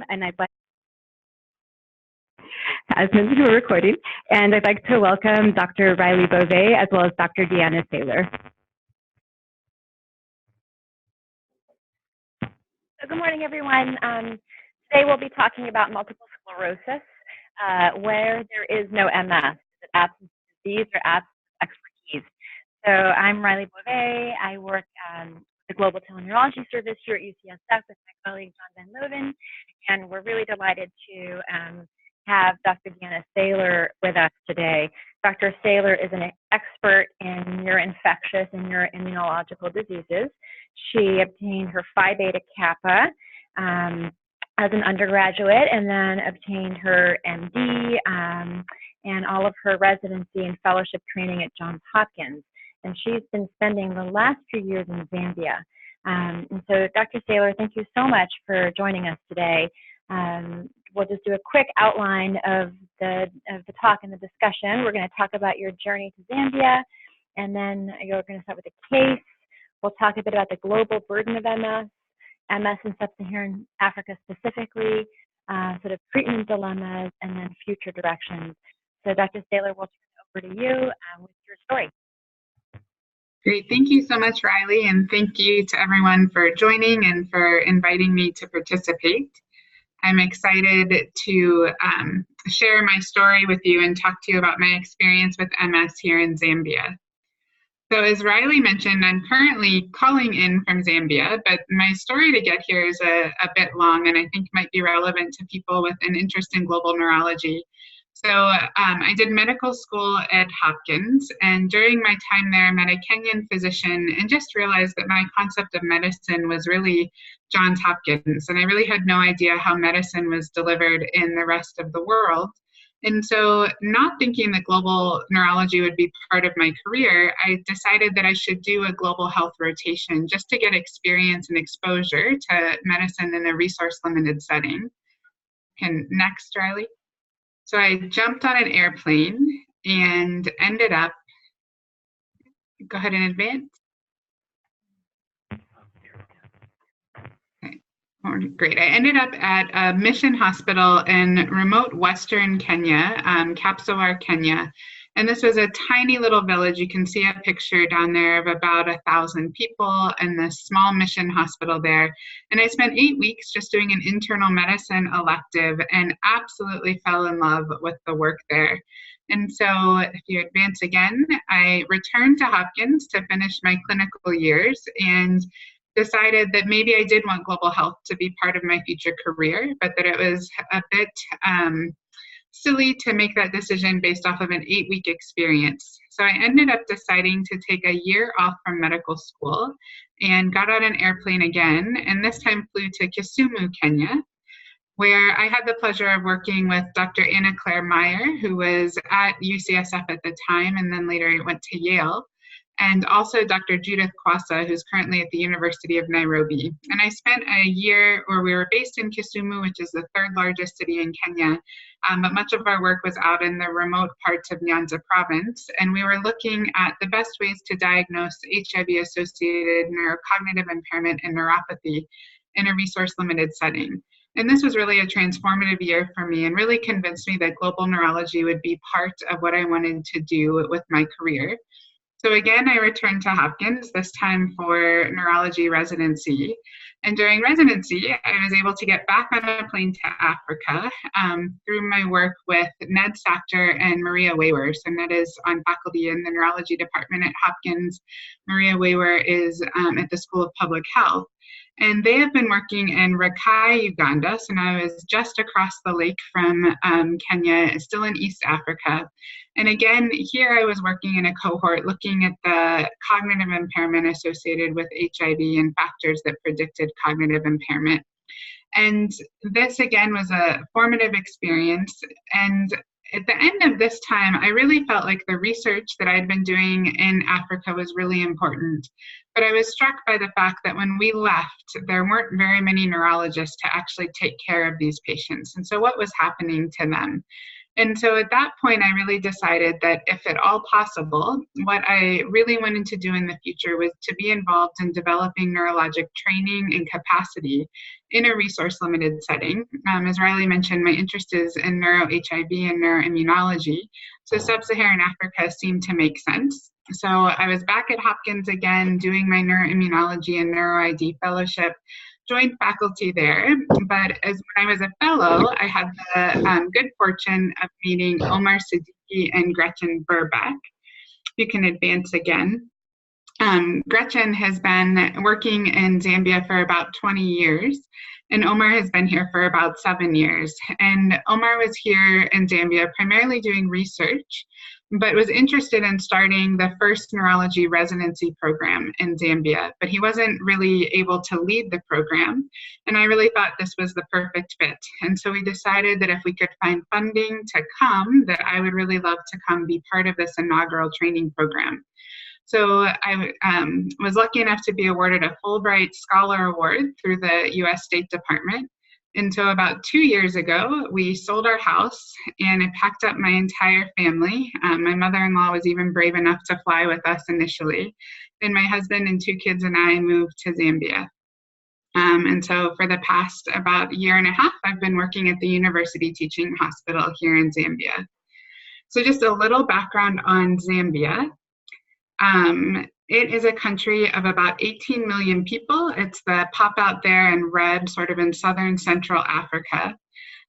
and I'd like, as mentioned, we're recording, and I'd like to welcome Dr. Riley Beauvais as well as Dr. Deanna Saylor. So good morning, everyone. Today we'll be talking about multiple sclerosis, where there is no MS, absence of disease or absence of expertise. So I'm Riley Beauvais. I work the Global Teleneurology Service here at UCSF with my colleague John Van Loven, and we're really delighted to have Dr. Deanna Saylor with us today. Dr. Saylor is an expert in neuroinfectious and neuroimmunological diseases. She obtained her Phi Beta Kappa as an undergraduate, and then obtained her MD and all of her residency and fellowship training at Johns Hopkins. And she's been spending the last few years in Zambia. And so, Dr. Saylor, thank you so much for joining us today. We'll just do a quick outline of the talk and the discussion. We're going to talk about your journey to Zambia, and then you're going to start with a case. We'll talk a bit about the global burden of MS in sub-Saharan Africa specifically, sort of treatment dilemmas, and then future directions. So, Dr. Saylor, we'll turn it over to you with your story. Great. Thank you so much, Riley, and thank you to everyone for joining and for inviting me to participate. I'm excited to share my story with you and talk to you about my experience with MS here in Zambia. So as Riley mentioned, I'm currently calling in from Zambia, but my story to get here is a bit long and I think might be relevant to people with an interest in global neurology. So I did medical school at Hopkins, and during my time there, I met a Kenyan physician and just realized that my concept of medicine was really Johns Hopkins, and I really had no idea how medicine was delivered in the rest of the world. And so, not thinking that global neurology would be part of my career, I decided that I should do a global health rotation just to get experience and exposure to medicine in a resource-limited setting. And next, Riley. So I jumped on an airplane and ended up, go ahead and advance. Okay. Oh, great. I ended up at a mission hospital in remote Western Kenya, Kapsawar, Kenya. And this was a tiny little village. You can see a picture down there of about 1,000 people and this small mission hospital there. And I spent 8 weeks just doing an internal medicine elective and absolutely fell in love with the work there. And so if you advance again, I returned to Hopkins to finish my clinical years and decided that maybe I did want global health to be part of my future career, but that it was a bit silly to make that decision based off of an 8-week experience. So I ended up deciding to take a year off from medical school and got on an airplane again, and this time flew to Kisumu, Kenya, where I had the pleasure of working with Dr. Anna Claire Meyer, who was at UCSF at the time, and then later went to Yale, and also Dr. Judith Kwasa, who's currently at the University of Nairobi. And I spent a year where we were based in Kisumu, which is the 3rd largest city in Kenya, but much of our work was out in the remote parts of Nyanza province, and we were looking at the best ways to diagnose HIV-associated neurocognitive impairment and neuropathy in a resource-limited setting. And this was really a transformative year for me and really convinced me that global neurology would be part of what I wanted to do with my career. So again, I returned to Hopkins, this time for neurology residency. And during residency, I was able to get back on a plane to Africa through my work with Ned Sachter and Maria Waywar. So Ned is on faculty in the neurology department at Hopkins. Maria Waywar is at the School of Public Health. And they have been working in Rakai, Uganda. So now I was just across the lake from Kenya, still in East Africa. And again, here I was working in a cohort looking at the cognitive impairment associated with HIV and factors that predicted cognitive impairment. And this again was a formative experience. And at the end of this time, I really felt like the research that I'd been doing in Africa was really important. But I was struck by the fact that when we left, there weren't very many neurologists to actually take care of these patients. And so what was happening to them? And so at that point, I really decided that if at all possible, what I really wanted to do in the future was to be involved in developing neurologic training and capacity in a resource-limited setting. As Riley mentioned, my interest is in neuro-HIV and neuroimmunology, so sub-Saharan Africa seemed to make sense. So I was back at Hopkins again, doing my neuroimmunology and neuro-ID fellowship, joined faculty there, but when I was a fellow, I had the good fortune of meeting Omar Siddiqui and Gretchen Burbeck. You can advance again. Gretchen has been working in Zambia for about 20 years, and Omar has been here for about 7 years. And Omar was here in Zambia primarily doing research, but was interested in starting the first neurology residency program in Zambia, but he wasn't really able to lead the program. And I really thought this was the perfect fit. And so we decided that if we could find funding to come, that I would really love to come be part of this inaugural training program. So I was lucky enough to be awarded a Fulbright Scholar Award through the US State Department. And so about 2 years ago, we sold our house and I packed up my entire family. My mother-in-law was even brave enough to fly with us initially. And my husband and 2 kids and I moved to Zambia. And so for the past about 1.5 years, I've been working at the University Teaching Hospital here in Zambia. So just a little background on Zambia. It is a country of about 18 million people. It's the pop out there in red, sort of in southern central Africa.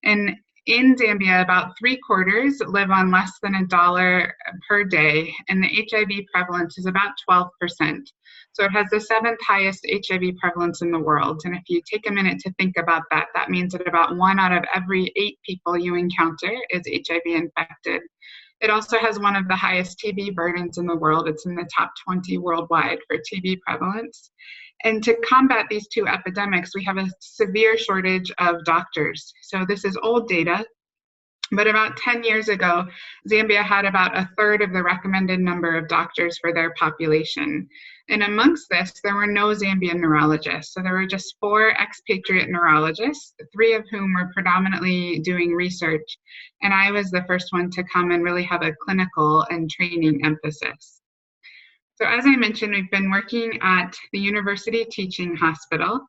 And in Zambia, about 3/4 live on less than $1 per day, and the HIV prevalence is about 12%. So it has the 7th highest HIV prevalence in the world. And if you take a minute to think about that, that means that about 1 out of every 8 people you encounter is HIV infected. It also has one of the highest TB burdens in the world. It's in the top 20 worldwide for TB prevalence. And to combat these 2 epidemics, we have a severe shortage of doctors. So this is old data, but about 10 years ago, Zambia had about 1/3 of the recommended number of doctors for their population. And amongst this, there were no Zambian neurologists. So there were just 4 expatriate neurologists, 3 of whom were predominantly doing research. And I was the first one to come and really have a clinical and training emphasis. So as I mentioned, we've been working at the University Teaching Hospital,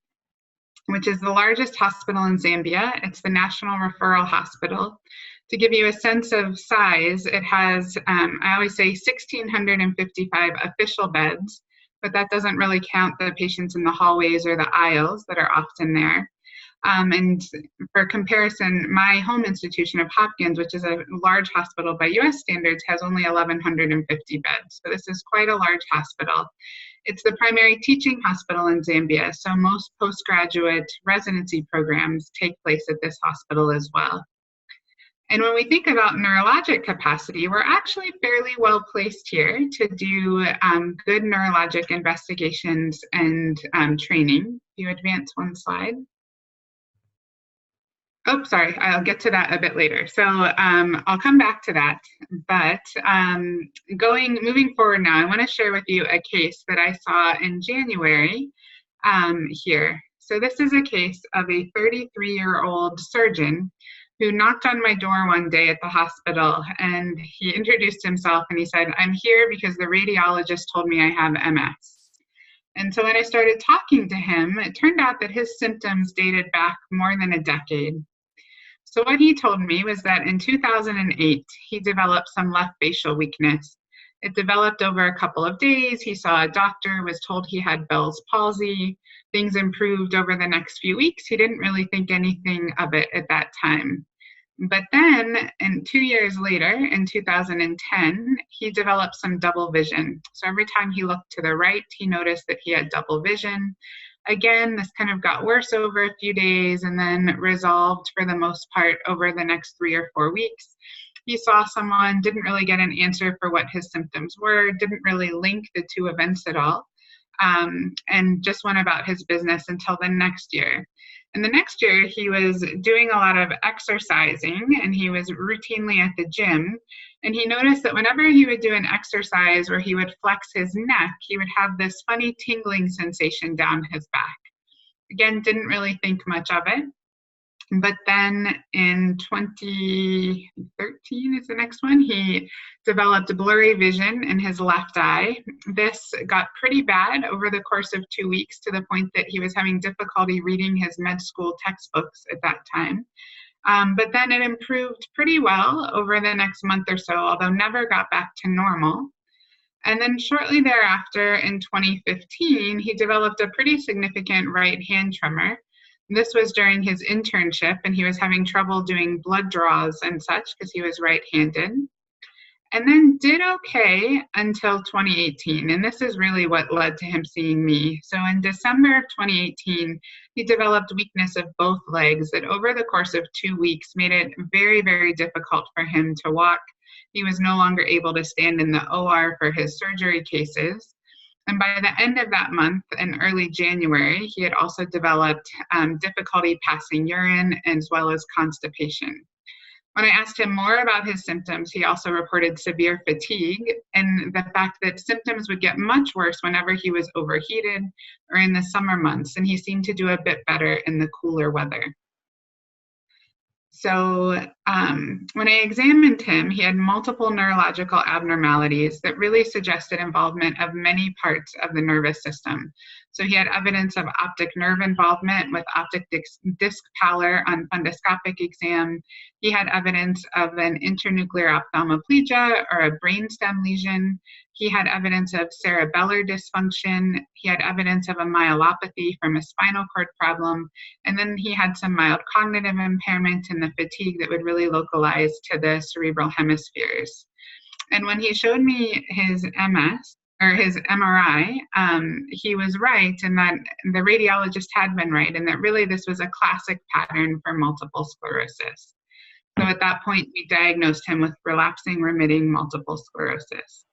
which is the largest hospital in Zambia. It's the National Referral Hospital. To give you a sense of size, it has, I always say, 1,655 official beds, but that doesn't really count the patients in the hallways or the aisles that are often there. And for comparison, my home institution of Hopkins, which is a large hospital by US standards, has only 1,150 beds. So this is quite a large hospital. It's the primary teaching hospital in Zambia, so most postgraduate residency programs take place at this hospital as well. And when we think about neurologic capacity, we're actually fairly well placed here to do good neurologic investigations and training. If you advance one slide. Oh, sorry, I'll get to that a bit later. So I'll come back to that. But moving forward now, I want to share with you a case that I saw in January here. So this is a case of a 33-year-old surgeon who knocked on my door one day at the hospital, and he introduced himself and he said, "I'm here because the radiologist told me I have MS." And so when I started talking to him, it turned out that his symptoms dated back more than a decade. So what he told me was that in 2008, he developed some left facial weakness. It developed over a couple of days. He saw a doctor, was told he had Bell's palsy. Things improved over the next few weeks. He didn't really think anything of it at that time. But then, 2 years later, in 2010, he developed some double vision. So every time he looked to the right, he noticed that he had double vision. Again, this kind of got worse over a few days and then resolved for the most part over the next 3 or 4 weeks. He saw someone, didn't really get an answer for what his symptoms were, didn't really link the 2 events at all, and just went about his business until the next year. And the next year, he was doing a lot of exercising, and he was routinely at the gym. And he noticed that whenever he would do an exercise where he would flex his neck, he would have this funny tingling sensation down his back. Again, didn't really think much of it. But then in 2013 is the next one, he developed blurry vision in his left eye. This got pretty bad over the course of 2 weeks, to the point that he was having difficulty reading his med school textbooks at that time. But then it improved pretty well over the next month or so, although never got back to normal. And then shortly thereafter, in 2015, he developed a pretty significant right hand tremor. This was during his internship, and he was having trouble doing blood draws and such because he was right-handed. And then did okay until 2018, and this is really what led to him seeing me. So in December of 2018, he developed weakness of both legs that over the course of 2 weeks made it very, very difficult for him to walk. He was no longer able to stand in the OR for his surgery cases. And by the end of that month, in early January, he had also developed difficulty passing urine as well as constipation. When I asked him more about his symptoms, he also reported severe fatigue and the fact that symptoms would get much worse whenever he was overheated or in the summer months, and he seemed to do a bit better in the cooler weather. So when I examined him, he had multiple neurological abnormalities that really suggested involvement of many parts of the nervous system. So he had evidence of optic nerve involvement with optic disc pallor on fundoscopic exam. He had evidence of an internuclear ophthalmoplegia or a brainstem lesion. He had evidence of cerebellar dysfunction. He had evidence of a myelopathy from a spinal cord problem. And then he had some mild cognitive impairment and the fatigue that would really localize to the cerebral hemispheres. And when he showed me his MS, or his MRI, he was right in that the radiologist had been right, and that really this was a classic pattern for multiple sclerosis. So at that point, we diagnosed him with relapsing remitting multiple sclerosis.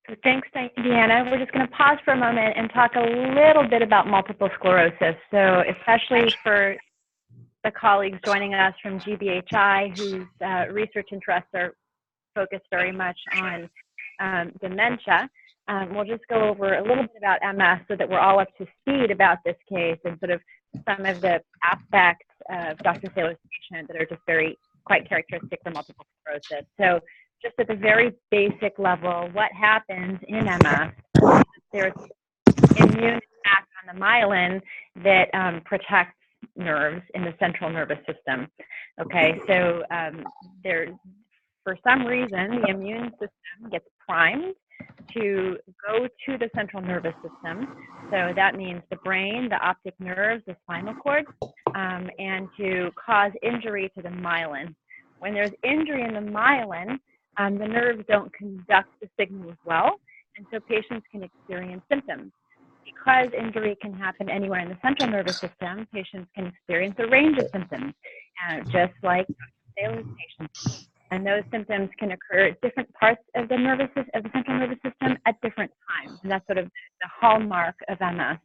So thanks, Deanna. We're just going to pause for a moment and talk a little bit about multiple sclerosis. So especially for the colleagues joining us from GBHI, whose research interests are focused very much on dementia. We'll just go over a little bit about MS so that we're all up to speed about this case and sort of some of the aspects of Dr. Saylor's patient that are just quite characteristic for multiple sclerosis. So just at the very basic level, what happens in MS? There's immune attack on the myelin that protects nerves in the central nervous system. Okay, so for some reason, the immune system gets primed to go to the central nervous system. So that means the brain, the optic nerves, the spinal cord, and to cause injury to the myelin. When there's injury in the myelin, the nerves don't conduct the signals well, and so patients can experience symptoms. Because injury can happen anywhere in the central nervous system, patients can experience a range of symptoms, just like Saylor's patients. And those symptoms can occur at different parts of the central nervous system at different times. And that's sort of the hallmark of MS.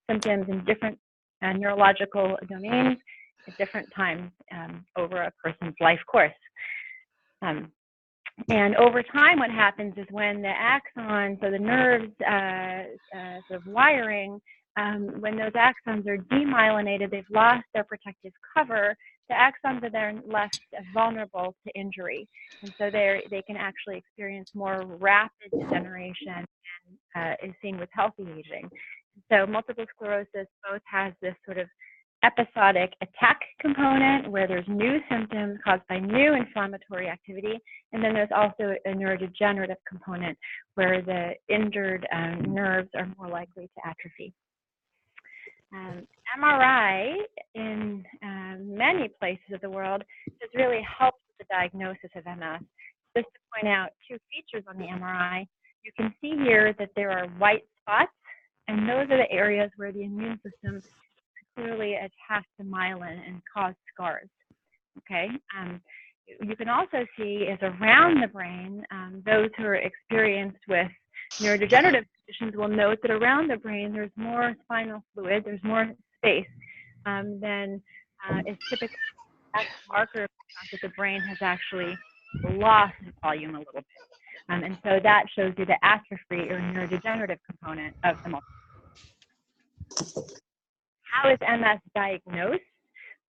Symptoms in different neurological domains at different times over a person's life course. And over time, what happens is when the axons, so the nerves sort of wiring, when those axons are demyelinated, they've lost their protective cover, the axons are then left vulnerable to injury. And so they can actually experience more rapid degeneration and is seen with healthy aging. So multiple sclerosis both has this sort of episodic attack component where there's new symptoms caused by new inflammatory activity, and then there's also a neurodegenerative component where the injured nerves are more likely to atrophy. MRI in many places of the world has really helped with the diagnosis of MS. Just to point out two features on the MRI, you can see here that there are white spots, and those are the areas where the immune system clearly attach to myelin and cause scars. Okay. You can also see is around the brain, those who are experienced with neurodegenerative conditions will note that around the brain there's more spinal fluid, there's more space than is typically a marker of that the brain has actually lost volume a little bit. And so that shows you the atrophy or neurodegenerative component of the multiple. how is MS diagnosed?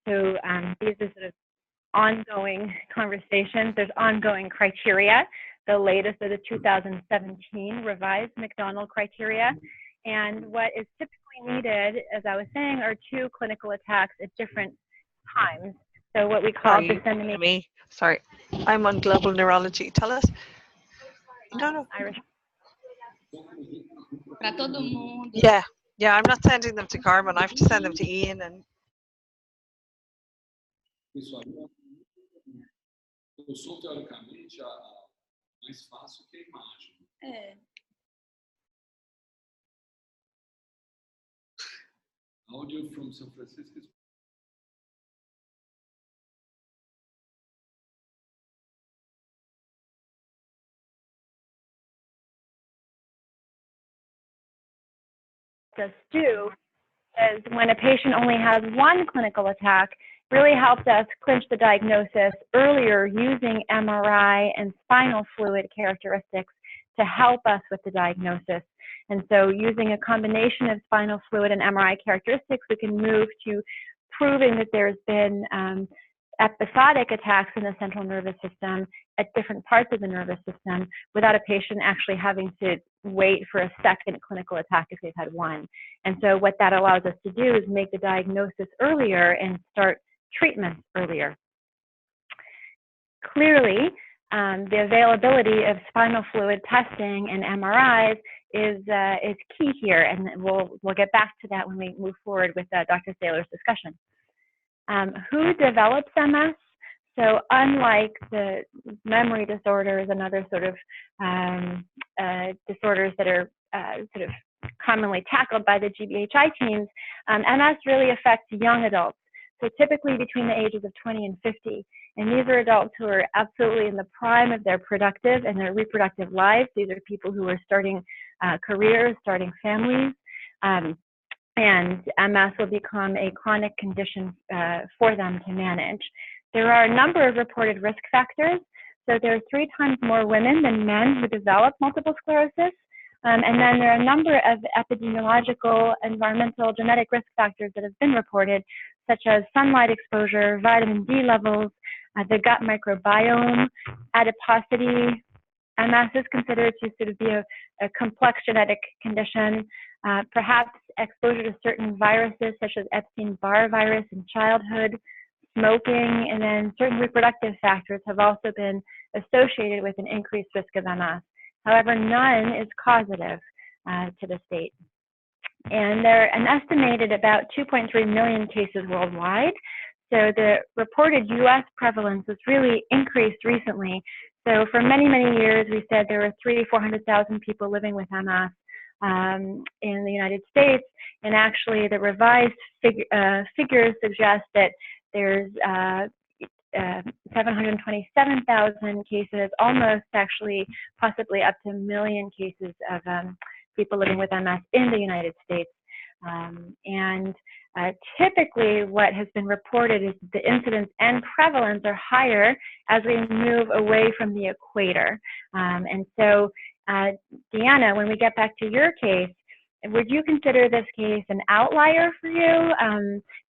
So these are sort of ongoing conversations. There's ongoing criteria. The latest are the 2017 revised McDonald criteria. And what is typically needed, as I was saying, are 2 clinical attacks at different times. So what we call dissemination. Sorry, I'm on global neurology. Tell us. No. Irish. Yeah, I'm not sending them to Carmen. I have to send them to Ian and. O som, teoricamente, mais fácil que a imagem. É. Audio from San Francisco. Us do is when a patient only has 1 clinical attack, really helped us clinch the diagnosis earlier using MRI and spinal fluid characteristics to help us with the diagnosis. And so using a combination of spinal fluid and MRI characteristics, we can move to proving that there's been episodic attacks in the central nervous system at different parts of the nervous system without a patient actually having to wait for a second clinical attack if they've had 1. And so what that allows us to do is make the diagnosis earlier and start treatment earlier. Clearly, the availability of spinal fluid testing and MRIs is key here, and we'll get back to that when we move forward with Dr. Saylor's discussion. Who develops MS? So unlike the memory disorders and other sort of disorders that are sort of commonly tackled by the GBHI teams, MS really affects young adults. So typically between the ages of 20 and 50. And these are adults who are absolutely in the prime of their productive and their reproductive lives. These are people who are starting careers, starting families. And MS will become a chronic condition for them to manage. There are a number of reported risk factors. So there are 3 times more women than men who develop multiple sclerosis. And then there are a number of epidemiological, environmental, genetic risk factors that have been reported, such as sunlight exposure, vitamin D levels, the gut microbiome, adiposity. MS is considered to sort of be a complex genetic condition, perhaps exposure to certain viruses such as Epstein-Barr virus in childhood, smoking, and then certain reproductive factors have also been associated with an increased risk of MS. However, none is causative to this date. And there are an estimated about 2.3 million cases worldwide. So the reported US prevalence has really increased recently. So for many, many years, we said there were 300,000 to 400,000 people living with MS in the United States. And actually the revised figures suggest that there's 727,000 cases, almost actually possibly up to 1 million cases of people living with MS in the United States. Typically what has been reported is the incidence and prevalence are higher as we move away from the equator. And so, Deanna, when we get back to your case, would you consider this case an outlier for you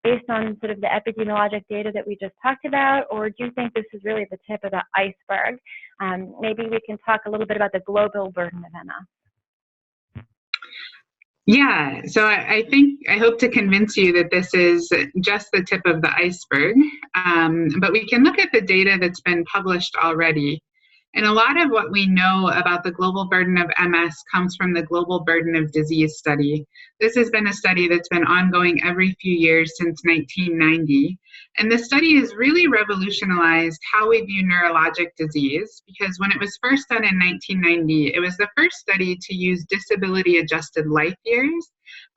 based on sort of the epidemiologic data that we just talked about, or do you think this is really the tip of the iceberg? Maybe we can talk a little bit about the global burden of MS. Yeah, so I hope to convince you that this is just the tip of the iceberg, but we can look at the data that's been published already. And a lot of what we know about the global burden of MS comes from the Global Burden of Disease study. This has been a study that's been ongoing every few years since 1990. And this study has really revolutionized how we view neurologic disease, because when it was first done in 1990, it was the first study to use disability-adjusted life years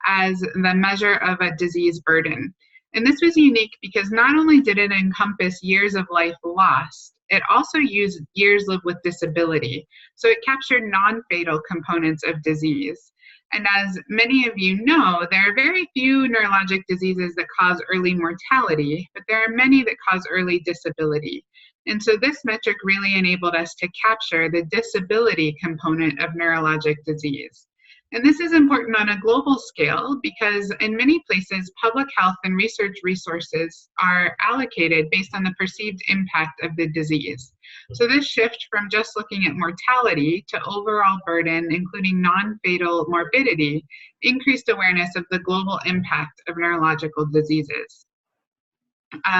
as the measure of a disease burden. And this was unique because not only did it encompass years of life lost, it also used years lived with disability. So it captured non-fatal components of disease. And as many of you know, there are very few neurologic diseases that cause early mortality, but there are many that cause early disability. And so this metric really enabled us to capture the disability component of neurologic disease. And this is important on a global scale because in many places, public health and research resources are allocated based on the perceived impact of the disease. So this shift from just looking at mortality to overall burden, including non-fatal morbidity, increased awareness of the global impact of neurological diseases.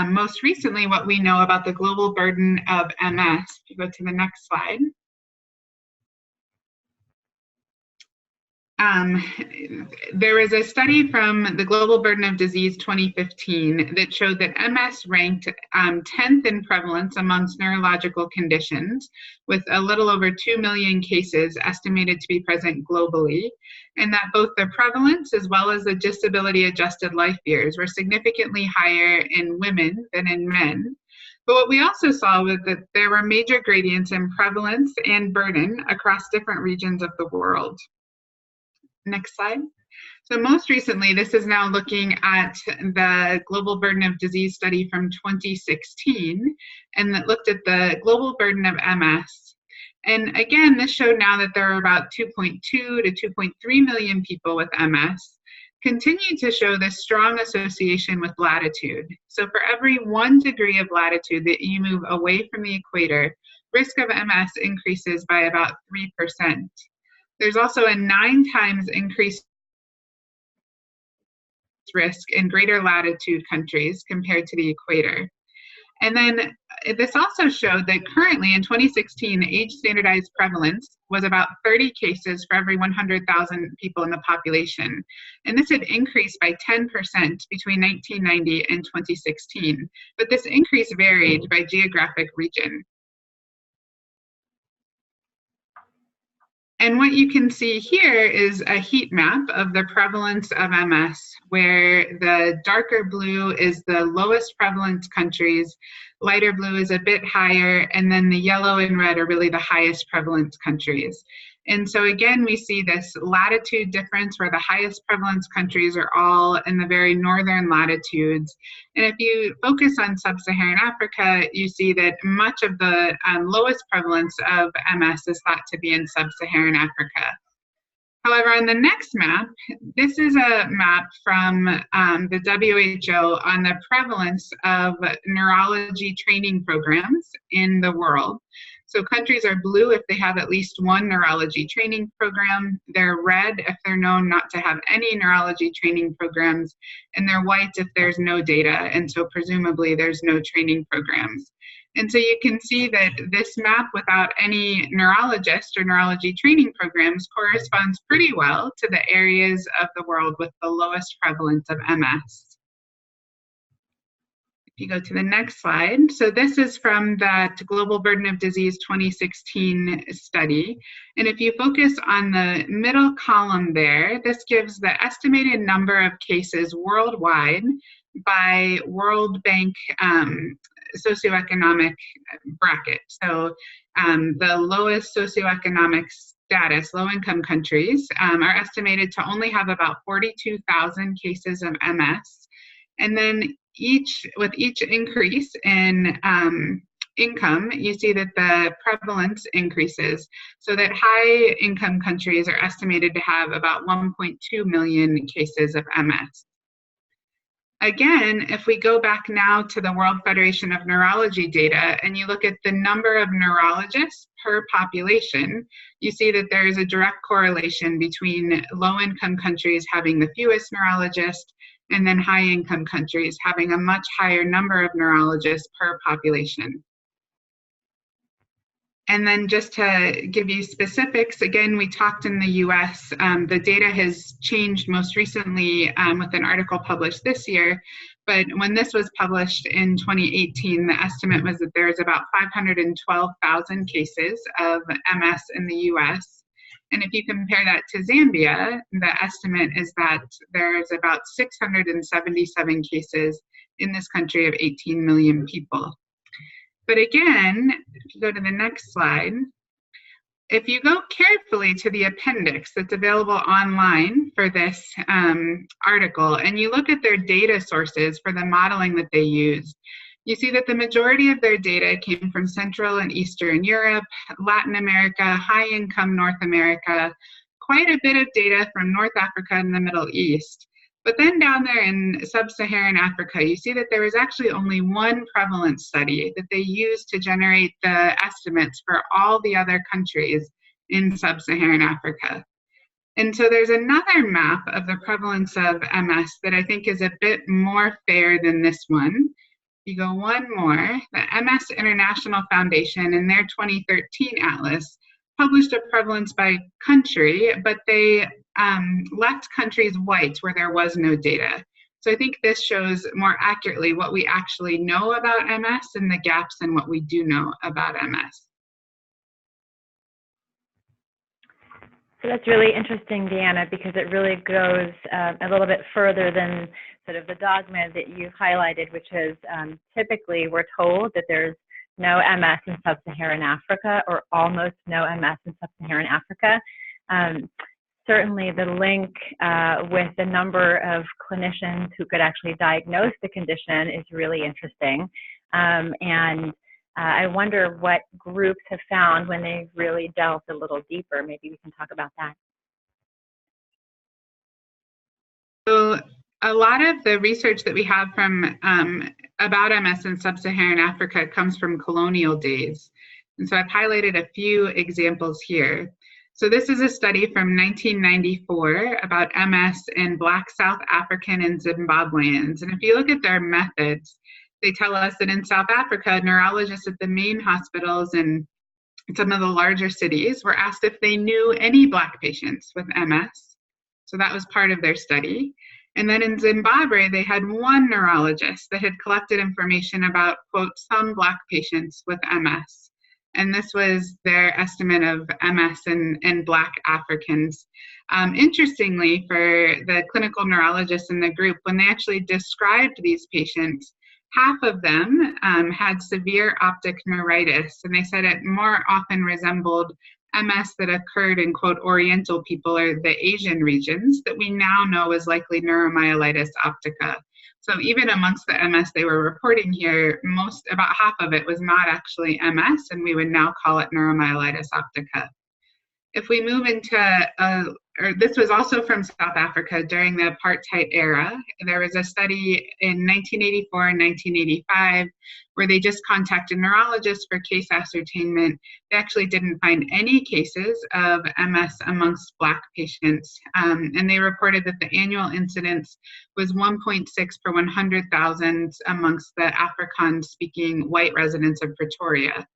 Most recently, what we know about the global burden of MS, if you go to the next slide, there was a study from the Global Burden of Disease 2015 that showed that MS ranked 10th in prevalence amongst neurological conditions, with a little over 2 million cases estimated to be present globally, and that both the prevalence as well as the disability-adjusted life years were significantly higher in women than in men. But what we also saw was that there were major gradients in prevalence and burden across different regions of the world. Next slide. So most recently, this is now looking at the Global Burden of Disease study from 2016, and that looked at the global burden of MS. And again, this showed now that there are about 2.2 to 2.3 million people with MS, continue to show this strong association with latitude. So for every 1 degree of latitude that you move away from the equator, risk of MS increases by about 3%. There's also a 9 times increased risk in greater latitude countries compared to the equator. And then this also showed that currently in 2016, age standardized prevalence was about 30 cases for every 100,000 people in the population. And this had increased by 10% between 1990 and 2016. But this increase varied by geographic region. And what you can see here is a heat map of the prevalence of MS, where the darker blue is the lowest prevalence countries, lighter blue is a bit higher, and then the yellow and red are really the highest prevalence countries. And so again, we see this latitude difference where the highest prevalence countries are all in the very northern latitudes. And if you focus on sub-Saharan Africa, you see that much of the lowest prevalence of MS is thought to be in sub-Saharan Africa. However, on the next map, this is a map from the WHO on the prevalence of neurology training programs in the world. So countries are blue if they have at least one neurology training program, they're red if they're known not to have any neurology training programs, and they're white if there's no data, and so presumably there's no training programs. And so you can see that this map without any neurologist or neurology training programs corresponds pretty well to the areas of the world with the lowest prevalence of MS. If you go to the next slide, so this is from that Global Burden of Disease 2016 study. And if you focus on the middle column there, this gives the estimated number of cases worldwide by World Bank socioeconomic bracket. So the lowest socioeconomic status, low-income countries, are estimated to only have about 42,000 cases of MS. And then with each increase in income, you see that the prevalence increases, so that high-income countries are estimated to have about 1.2 million cases of MS. Again, if we go back now to the World Federation of Neurology data and you look at the number of neurologists per population, you see that there is a direct correlation between low-income countries having the fewest neurologists and then high-income countries having a much higher number of neurologists per population. And then just to give you specifics, again, we talked in the US, the data has changed most recently with an article published this year, but when this was published in 2018, the estimate was that there's about 512,000 cases of MS in the US. And if you compare that to Zambia, the estimate is that there's about 677 cases in this country of 18 million people. But again, if you go to the next slide, if you go carefully to the appendix that's available online for this article, and you look at their data sources for the modeling that they used, you see that the majority of their data came from Central and Eastern Europe, Latin America, high-income North America, quite a bit of data from North Africa and the Middle East. But then down there in sub-Saharan Africa, you see that there was actually only one prevalence study that they used to generate the estimates for all the other countries in sub-Saharan Africa. And so there's another map of the prevalence of MS that I think is a bit more fair than this one. You go one more, the MS International Foundation in their 2013 atlas published a prevalence by country, but they left countries white where there was no data. So I think this shows more accurately what we actually know about MS and the gaps in what we do know about MS. So that's really interesting, Deanna, because it really goes a little bit further than sort of the dogma that you've highlighted, which is typically we're told that there's no MS in sub-Saharan Africa or almost no MS in sub-Saharan Africa. Certainly the link with the number of clinicians who could actually diagnose the condition is really interesting. I wonder what groups have found when they've really delved a little deeper. Maybe we can talk about that. So a lot of the research that we have from about MS in sub-Saharan Africa comes from colonial days. And so I've highlighted a few examples here. So this is a study from 1994 about MS in Black South African and Zimbabweans. And if you look at their methods, they tell us that in South Africa, neurologists at the main hospitals in some of the larger cities were asked if they knew any Black patients with MS. So that was part of their study. And then in Zimbabwe, they had one neurologist that had collected information about, quote, some Black patients with MS. And this was their estimate of MS in Black Africans. Interestingly, for the clinical neurologists in the group, when they actually described these patients, half of them had severe optic neuritis, and they said it more often resembled MS that occurred in, quote, Oriental people or the Asian regions that we now know is likely neuromyelitis optica. So even amongst the MS they were reporting here, about half of it was not actually MS, and we would now call it neuromyelitis optica. If we move into, this was also from South Africa during the apartheid era. There was a study in 1984 and 1985 where they just contacted neurologists for case ascertainment. They actually didn't find any cases of MS amongst Black patients, and they reported that the annual incidence was 1.6 per 100,000 amongst the Afrikaans-speaking white residents of Pretoria.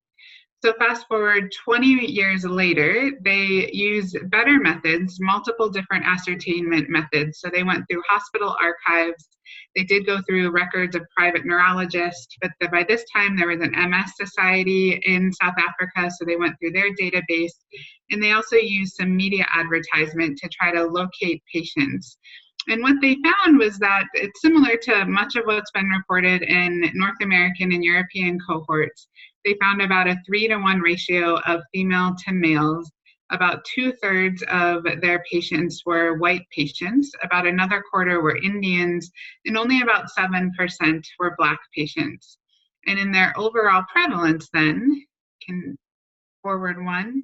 So fast forward 20 years later, they used better methods, multiple different ascertainment methods. So they went through hospital archives. They did go through records of private neurologists, but by this time there was an MS society in South Africa, so they went through their database. And they also used some media advertisement to try to locate patients. And what they found was that it's similar to much of what's been reported in North American and European cohorts. They found about a 3-to-1 ratio of female to males. About 2/3 of their patients were white patients, about another quarter were Indians, and only about 7% were Black patients. And in their overall prevalence then, can forward one,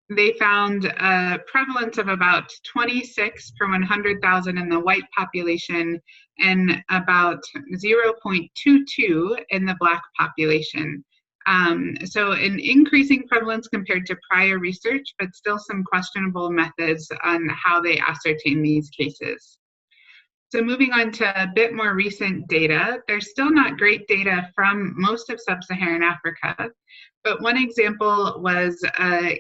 they found a prevalence of about 26 per 100,000 in the white population and about 0.22 in the Black population. So an increasing prevalence compared to prior research, but still some questionable methods on how they ascertain these cases. So moving on to a bit more recent data, there's still not great data from most of sub-Saharan Africa, but one example was a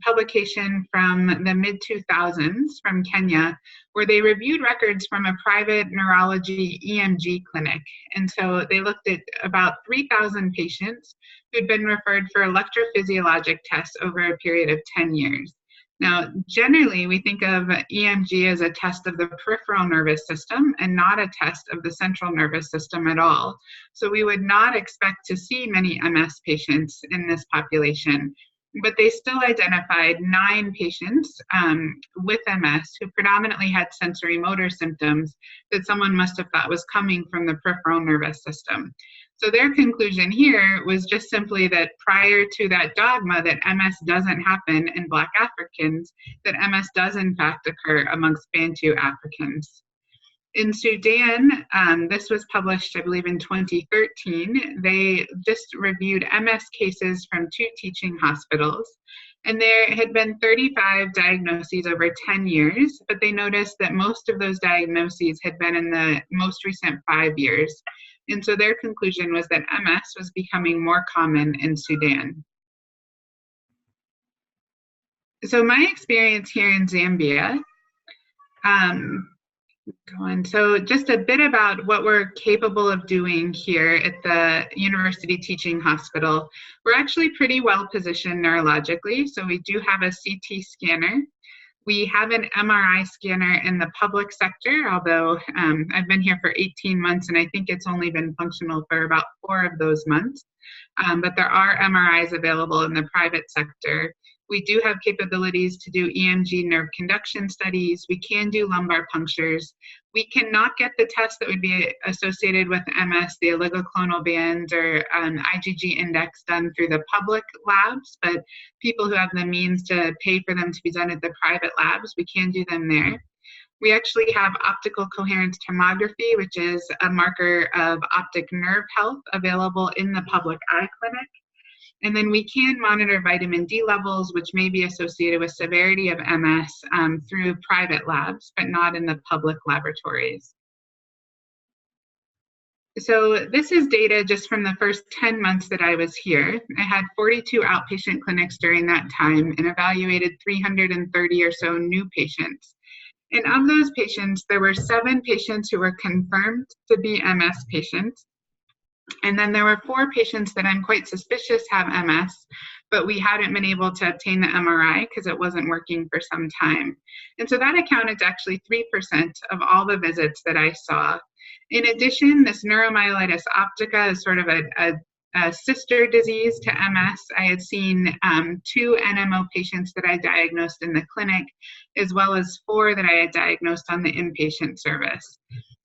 publication from the mid-2000s from Kenya, where they reviewed records from a private neurology EMG clinic. And so they looked at about 3,000 patients who'd been referred for electrophysiologic tests over a period of 10 years. Now, generally, we think of EMG as a test of the peripheral nervous system and not a test of the central nervous system at all. So we would not expect to see many MS patients in this population. But they still identified 9 patients with MS who predominantly had sensory motor symptoms that someone must have thought was coming from the peripheral nervous system. So their conclusion here was just simply that prior to that dogma that MS doesn't happen in Black Africans, that MS does in fact occur amongst Bantu Africans. In Sudan, this was published, I believe, in 2013. They just reviewed MS cases from 2 teaching hospitals, and there had been 35 diagnoses over 10 years, but they noticed that most of those diagnoses had been in the most recent 5 years. And so their conclusion was that MS was becoming more common in Sudan. So my experience here in Zambia, so just a bit about what we're capable of doing here at the University Teaching Hospital. We're actually pretty well positioned neurologically. So we do have a CT scanner. We have an MRI scanner in the public sector, although I've been here for 18 months and I think it's only been functional for about 4 of those months. But there are MRIs available in the private sector. We do have capabilities to do EMG nerve conduction studies. We can do lumbar punctures. We cannot get the tests that would be associated with MS, the oligoclonal bands or IgG index done through the public labs, but people who have the means to pay for them to be done at the private labs, we can do them there. We actually have optical coherence tomography, which is a marker of optic nerve health available in the public eye clinic. And then we can monitor vitamin D levels, which may be associated with severity of MS through private labs, but not in the public laboratories. So this is data just from the first 10 months that I was here. I had 42 outpatient clinics during that time and evaluated 330 or so new patients. And of those patients, there were 7 patients who were confirmed to be MS patients. And then there were 4 patients that I'm quite suspicious have MS, but we hadn't been able to obtain the MRI because it wasn't working for some time. And so that accounted to actually 3% of all the visits that I saw. In addition, this neuromyelitis optica is sort of a sister disease to MS. I had seen 2 NMO patients that I diagnosed in the clinic, as well as 4 that I had diagnosed on the inpatient service.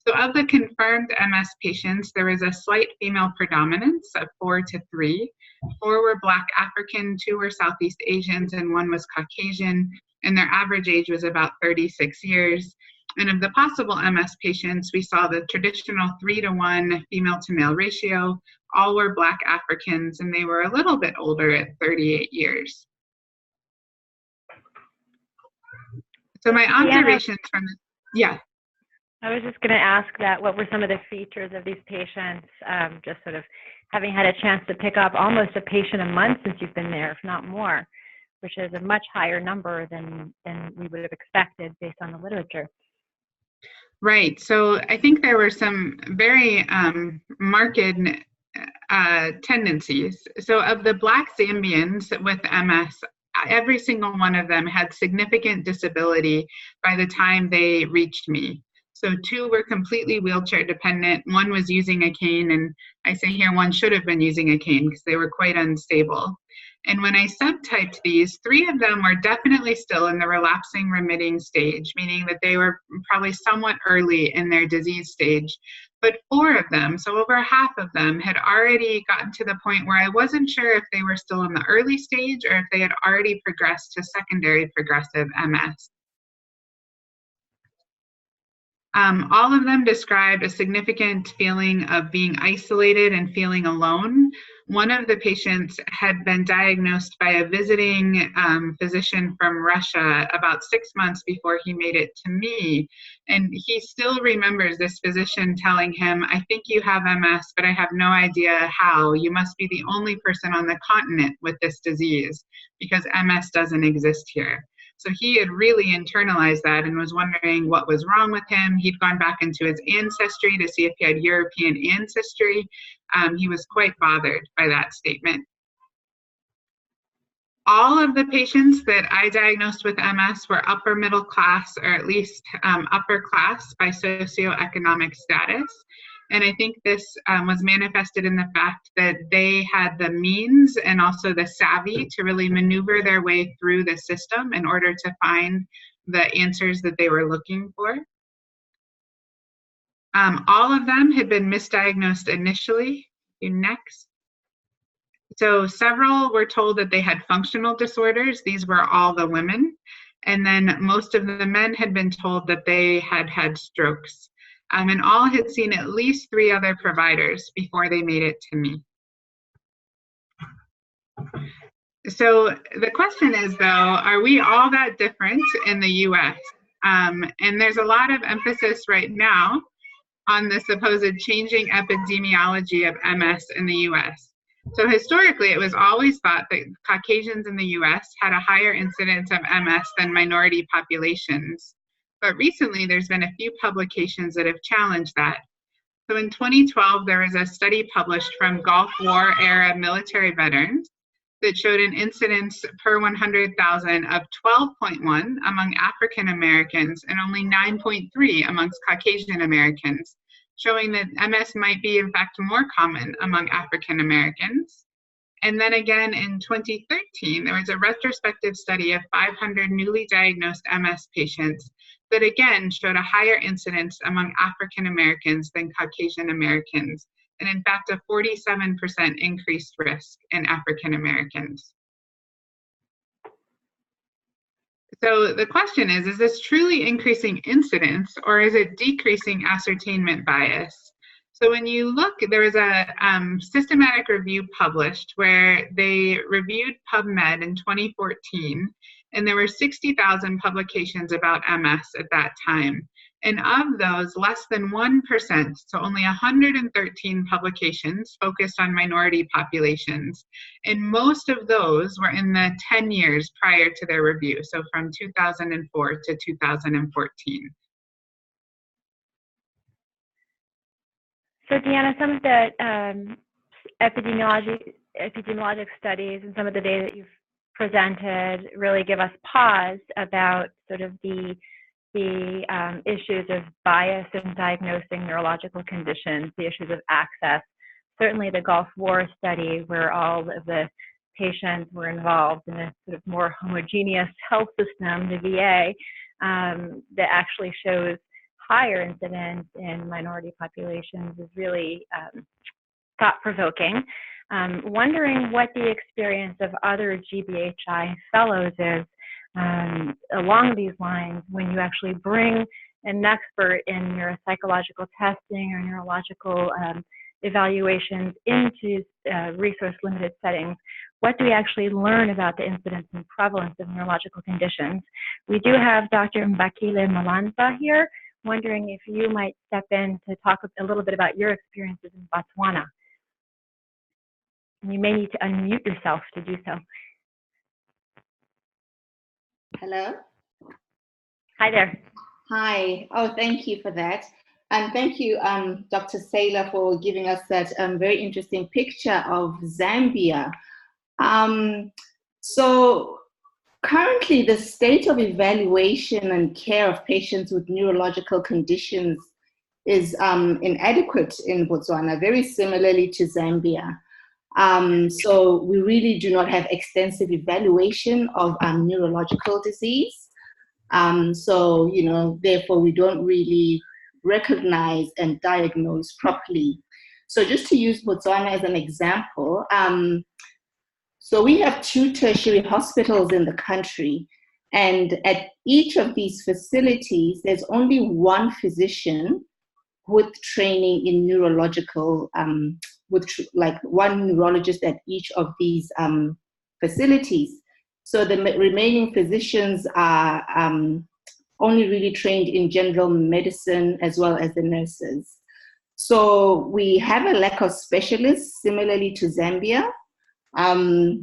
So of the confirmed MS patients, there was a slight female predominance of 4 to 3. 4 were Black African, 2 were Southeast Asians, and 1 was Caucasian, and their average age was about 36 years. And of the possible MS patients, we saw the traditional 3-to-1 female to male ratio. All were Black Africans, and they were a little bit older at 38 years. So my observations from, yeah. I was just going to ask that, what were some of the features of these patients, just sort of having had a chance to pick up almost a patient a month since you've been there, if not more, which is a much higher number than we would have expected based on the literature. Right. So I think there were some very marked tendencies. So of the Black Zambians with MS, every single one of them had significant disability by the time they reached me. So 2 were completely wheelchair dependent. 1 was using a cane, and I say here 1 should have been using a cane because they were quite unstable. And when I subtyped these, 3 of them were definitely still in the relapsing remitting stage, meaning that they were probably somewhat early in their disease stage. But 4 of them, so over half of them, had already gotten to the point where I wasn't sure if they were still in the early stage or if they had already progressed to secondary progressive MS. All of them described a significant feeling of being isolated and feeling alone. One of the patients had been diagnosed by a visiting physician from Russia about 6 months before he made it to me. And he still remembers this physician telling him, "I think you have MS, but I have no idea how. You must be the only person on the continent with this disease because MS doesn't exist here." So he had really internalized that and was wondering what was wrong with him. He'd gone back into his ancestry to see if he had European ancestry. He was quite bothered by that statement. All of the patients that I diagnosed with MS were upper middle class, or at least upper class by socioeconomic status. And I think this was manifested in the fact that they had the means and also the savvy to really maneuver their way through the system in order to find the answers that they were looking for. All of them had been misdiagnosed initially. Next. So several were told that they had functional disorders. These were all the women. And then most of the men had been told that they had had strokes. And all had seen at least 3 other providers before they made it to me. So the question is, though, are we all that different in the US? And there's a lot of emphasis right now on the supposed changing epidemiology of MS in the US. So historically, it was always thought that Caucasians in the US had a higher incidence of MS than minority populations. But recently, there's been a few publications that have challenged that. So in 2012, there was a study published from Gulf War era military veterans that showed an incidence per 100,000 of 12.1 among African Americans and only 9.3 amongst Caucasian Americans, showing that MS might be in fact more common among African Americans. And then again in 2013, there was a retrospective study of 500 newly diagnosed MS patients that again showed a higher incidence among African Americans than Caucasian Americans, and in fact a 47% increased risk in African Americans. So the question is this truly increasing incidence, or is it decreasing ascertainment bias? So when you look, there was a systematic review published where they reviewed PubMed in 2014, and there were 60,000 publications about MS at that time. And of those, less than 1%, so only 113 publications focused on minority populations. And most of those were in the 10 years prior to their review, so from 2004 to 2014. So Deanna, some of the epidemiologic studies and some of the data that you've presented really give us pause about sort of the issues of bias in diagnosing neurological conditions, the issues of access. Certainly the Gulf War study, where all of the patients were involved in a sort of more homogeneous health system, the VA, that actually shows higher incidence in minority populations is really thought-provoking. Wondering what the experience of other GBHI fellows is along these lines when you actually bring an expert in neuropsychological testing or neurological evaluations into resource-limited settings. What do we actually learn about the incidence and prevalence of neurological conditions? We do have Dr. Mbakile Malanza here, wondering if you might step in to talk a little bit about your experiences in Botswana. You may need to unmute yourself to do so. Hello. Hi there. Hi. Oh, thank you for that. And thank you, Dr. Saylor, for giving us that very interesting picture of Zambia. So currently, the state of evaluation and care of patients with neurological conditions is inadequate in Botswana, very similarly to Zambia. So we really do not have extensive evaluation of neurological disease. So, you know, therefore we don't really recognize and diagnose properly. So just to use Botswana as an example, so we have 2 tertiary hospitals in the country, and at each of these facilities, there's only 1 physician with training in neurological, like 1 neurologist at each of these facilities. So the remaining physicians are only really trained in general medicine as well as the nurses. So we have a lack of specialists, similarly to Zambia. 2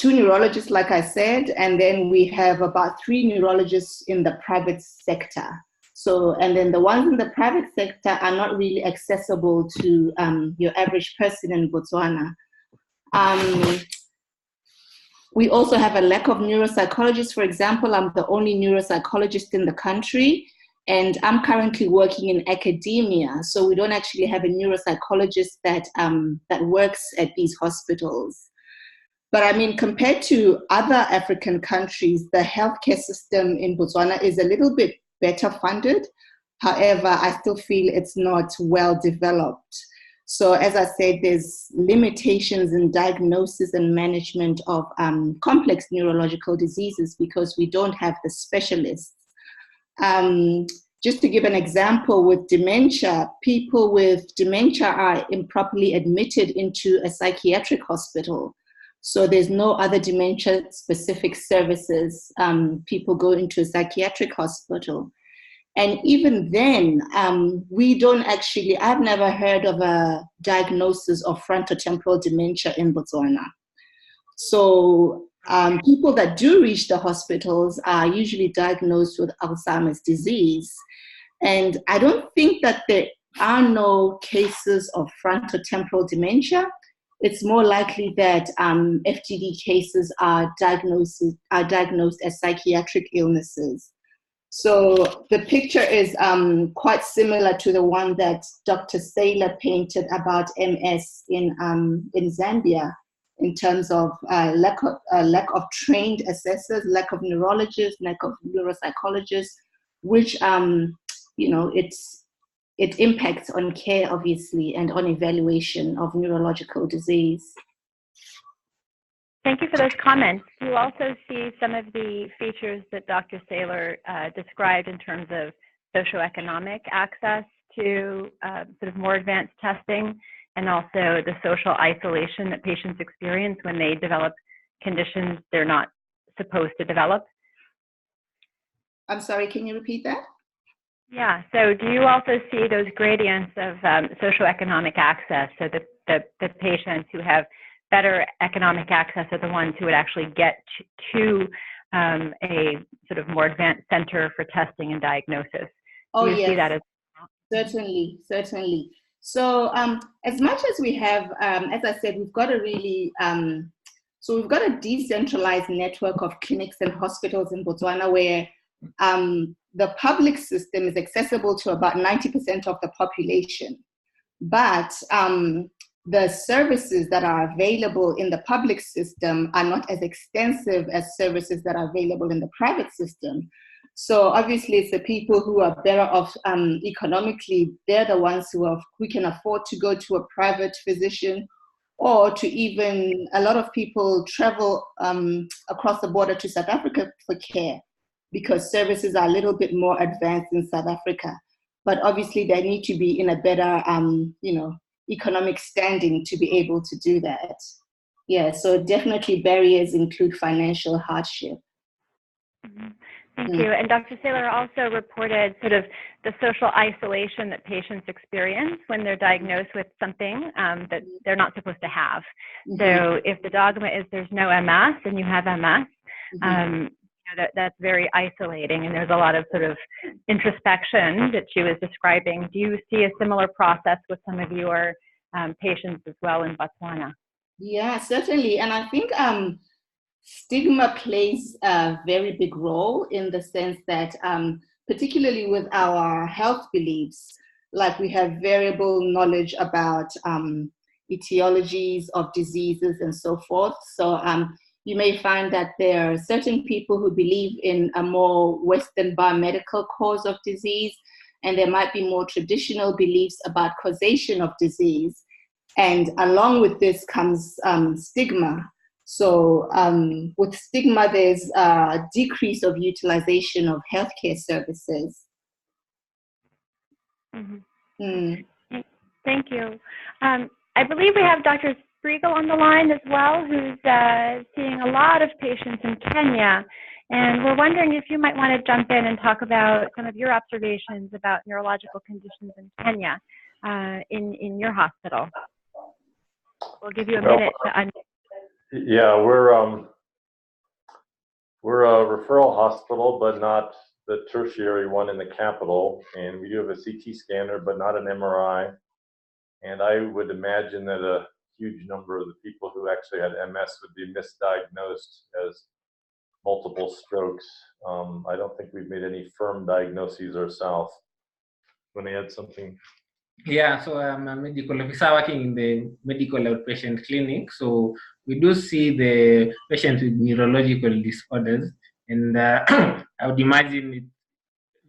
neurologists, like I said, and then we have about 3 neurologists in the private sector. So, and then the ones in the private sector are not really accessible to your average person in Botswana. We also have a lack of neuropsychologists. For example, I'm the only neuropsychologist in the country, and I'm currently working in academia. So we don't actually have a neuropsychologist that works at these hospitals. But I mean, compared to other African countries, the healthcare system in Botswana is a little bit better funded. However, I still feel it's not well developed. So as I said, there's limitations in diagnosis and management of complex neurological diseases because we don't have the specialists. Just to give an example, with dementia, people with dementia are improperly admitted into a psychiatric hospital. So there's no other dementia-specific services. People go into a psychiatric hospital. And even then, we don't actually, I've never heard of a diagnosis of frontotemporal dementia in Botswana. So people that do reach the hospitals are usually diagnosed with Alzheimer's disease. And I don't think that there are no cases of frontotemporal dementia. It's more likely that FTD cases are diagnosed as psychiatric illnesses. So the picture is quite similar to the one that Dr. Saylor painted about MS in Zambia, in terms of lack of trained assessors, lack of neurologists, lack of neuropsychologists, which it impacts on care, obviously, and on evaluation of neurological disease. Thank you for those comments. You also see some of the features that Dr. Saylor described in terms of socioeconomic access to sort of more advanced testing, and also the social isolation that patients experience when they develop conditions they're not supposed to develop. I'm sorry, can you repeat that? Yeah, so do you also see those gradients of socioeconomic access? So the patients who have better economic access are the ones who would actually get to a sort of more advanced center for testing and diagnosis. Oh, do you see that as certainly. So as much as we have, as I said, we've got a really, so we've got a decentralized network of clinics and hospitals in Botswana where the public system is accessible to about 90% of the population. But the services that are available in the public system are not as extensive as services that are available in the private system. So obviously it's the people who are better off economically, they're the ones who can afford to go to a private physician, or to even, a lot of people travel across the border to South Africa for care because services are a little bit more advanced in South Africa. But obviously they need to be in a better, economic standing to be able to do that. Yeah, so definitely barriers include financial hardship. Mm-hmm. Thank you. And Dr. Saylor also reported sort of the social isolation that patients experience when they're diagnosed with something that they're not supposed to have. So if the dogma is there's no MS and you have MS, that's very isolating, and there's a lot of sort of introspection that she was describing. Do you see a similar process with some of your patients as well in Botswana? Yeah, certainly. And I think stigma plays a very big role in the sense that, particularly with our health beliefs, like we have variable knowledge about etiologies of diseases and so forth. So you may find that there are certain people who believe in a more Western biomedical cause of disease, and there might be more traditional beliefs about causation of disease. And along with this comes stigma. So with stigma, there's a decrease of utilization of healthcare services. Thank you. I believe we have Dr. Spriegel on the line as well, who's seeing a lot of patients in Kenya. And we're wondering if you might want to jump in and talk about some of your observations about neurological conditions in Kenya in your hospital. We'll give you a minute to Yeah, we're a referral hospital, but not the tertiary one in the capital. And we do have a CT scanner, but not an MRI. And I would imagine that a huge number of the people who actually had MS would be misdiagnosed as multiple strokes. I don't think we've made any firm diagnoses ourselves. Want to add something? Yeah, so I'm a medical officer working in the medical outpatient clinic. So we do see the patients with neurological disorders, and I would imagine it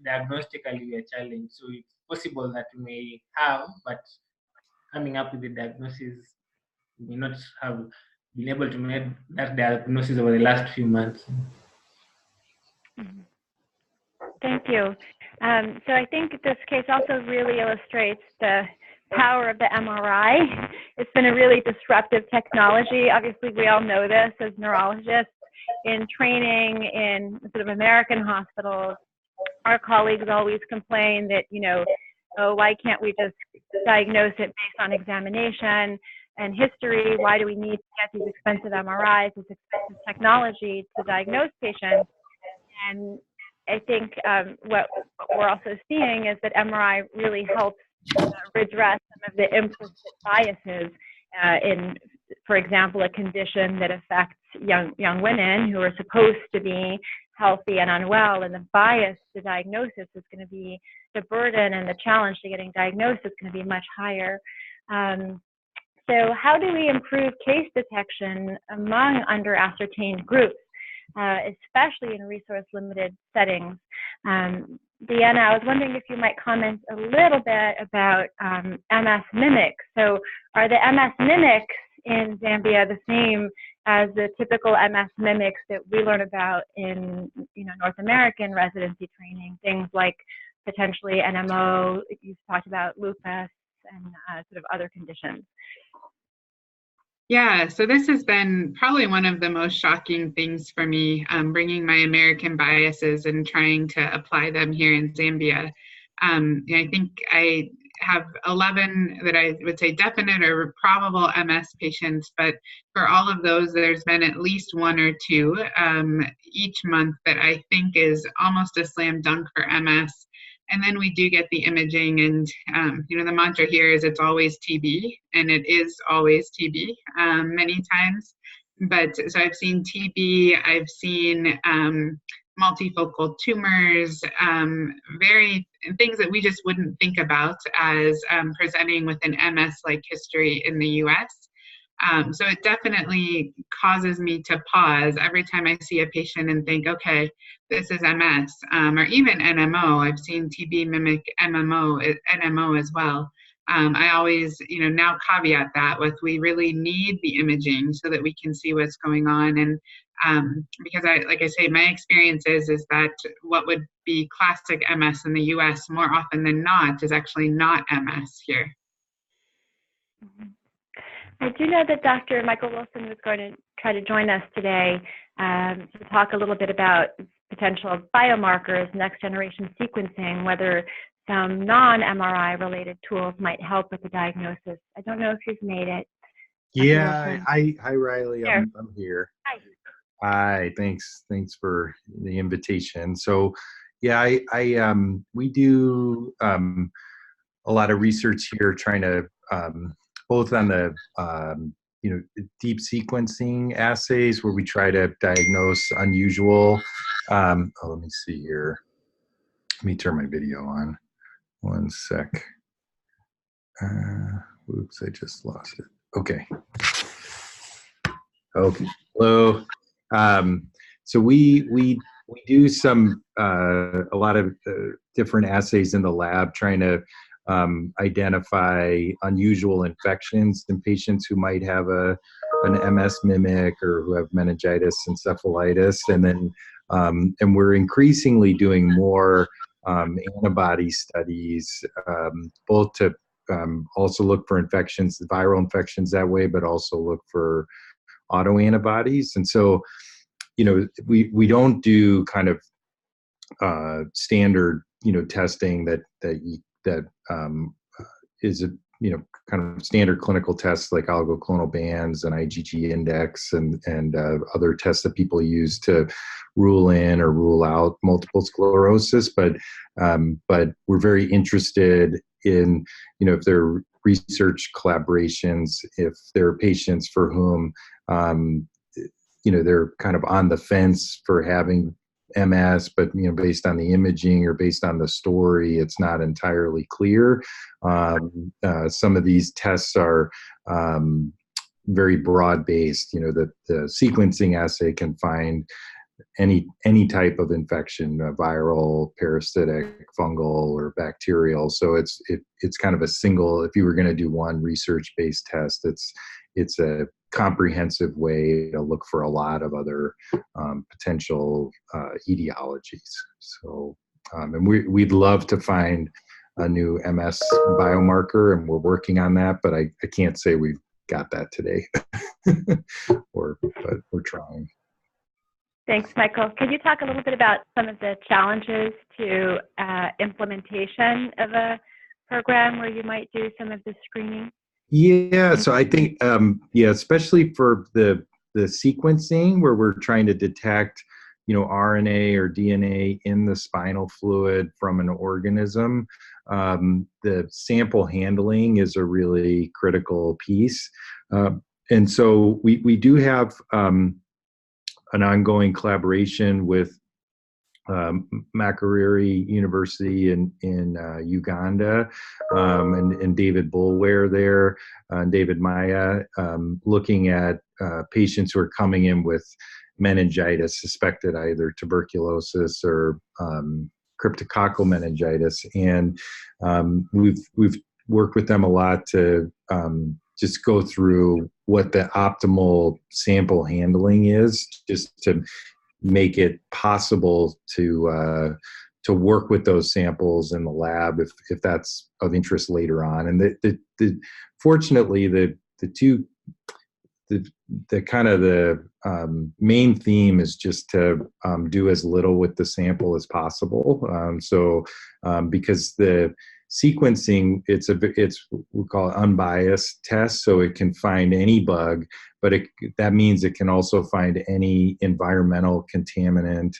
diagnostically a challenge. So it's possible that we may have, but coming up with the diagnosis, we may not have been able to make that diagnosis over the last few months. Thank you. So I think this case also really illustrates the power of the MRI. It's been a really disruptive technology. Obviously, we all know this as neurologists. In training in sort of American hospitals, our colleagues always complain that, oh, why can't we just diagnose it based on examination and history? Why do we need to get these expensive MRIs, this expensive technology to diagnose patients? And I think what we're also seeing is that MRI really helps redress some of the implicit biases in, for example, a condition that affects young women who are supposed to be healthy and unwell, and the bias to diagnosis is going to be, the burden and the challenge to getting diagnosed is going to be much higher. So how do we improve case detection among under-ascertained groups, especially in resource-limited settings? Deanna, I was wondering if you might comment a little bit about MS mimics. So are the MS mimics in Zambia the same as the typical MS mimics that we learn about in North American residency training, things like potentially NMO, you've talked about lupus and sort of other conditions? Yeah, so this has been probably one of the most shocking things for me, bringing my American biases and trying to apply them here in Zambia. I think I have 11 that I would say definite or probable MS patients, but for all of those, there's been at least one or two each month that I think is almost a slam dunk for MS. And then we do get the imaging, and the mantra here is it's always TB, and it is always TB many times. But so I've seen TB, I've seen multifocal tumors, things that we just wouldn't think about as presenting with an MS-like history in the US. So it definitely causes me to pause every time I see a patient and think, okay, this is MS, or even NMO. I've seen TB mimic NMO as well. I always, now caveat that with, we really need the imaging so that we can see what's going on. And because like I say, my experience is that what would be classic MS in the US more often than not is actually not MS here. Mm-hmm. I do know that Dr. Michael Wilson was going to try to join us today to talk a little bit about potential biomarkers, next generation sequencing, whether some non-MRI related tools might help with the diagnosis. I don't know if you've made it. Yeah, hi Riley, I'm here. Hi. Hi, thanks for the invitation. So yeah, we do a lot of research here trying to both on the deep sequencing assays where we try to diagnose unusual. Let me see here. Let me turn my video on. One sec. Oops, I just lost it. Okay. Okay. Hello. So we do a lot of different assays in the lab trying to identify unusual infections in patients who might have an MS mimic or who have meningitis, encephalitis, and then and we're increasingly doing more antibody studies, both to also look for infections, viral infections that way, but also look for autoantibodies. And so, we don't do kind of standard, testing that is a, kind of standard clinical tests like oligoclonal bands and IgG index and other tests that people use to rule in or rule out multiple sclerosis. But we're very interested in, if there are research collaborations, if there are patients for whom, they're kind of on the fence for having MS, but based on the imaging or based on the story, it's not entirely clear. Some of these tests are very broad-based. The sequencing assay can find any type of infection, viral, parasitic, fungal, or bacterial. So it's kind of a single. If you were going to do one research-based test, it's a comprehensive way to look for a lot of other potential etiologies. So, and we'd love to find a new MS biomarker, and we're working on that, but I can't say we've got that today, but we're trying. Thanks, Michael. Could you talk a little bit about some of the challenges to implementation of a program where you might do some of the screening? Yeah, so I think, especially for the sequencing where we're trying to detect, RNA or DNA in the spinal fluid from an organism, the sample handling is a really critical piece. And so we do have an ongoing collaboration with Makerere University in Uganda, and David Boulware there, and David Maya, looking at patients who are coming in with meningitis, suspected either tuberculosis or cryptococcal meningitis, and we've worked with them a lot to just go through what the optimal sample handling is, just to make it possible to work with those samples in the lab if that's of interest later on. And fortunately, the kind of the main theme is just to do as little with the sample as possible. Because the sequencing, it's we call it unbiased test, so it can find any bug, but that means it can also find any environmental contaminant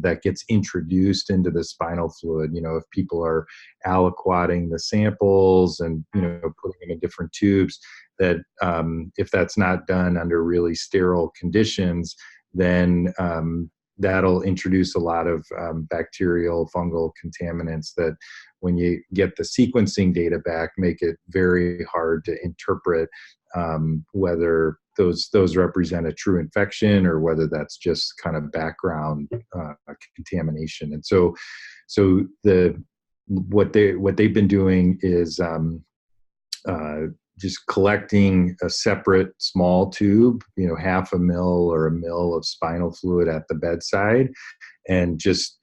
that gets introduced into the spinal fluid. If people are aliquoting the samples and putting them in different tubes, that if that's not done under really sterile conditions, then that'll introduce a lot of bacterial, fungal contaminants that, when you get the sequencing data back, make it very hard to interpret whether those represent a true infection or whether that's just kind of background contamination. And so what they've been doing is just collecting a separate small tube, half a mil or a mil of spinal fluid at the bedside, and just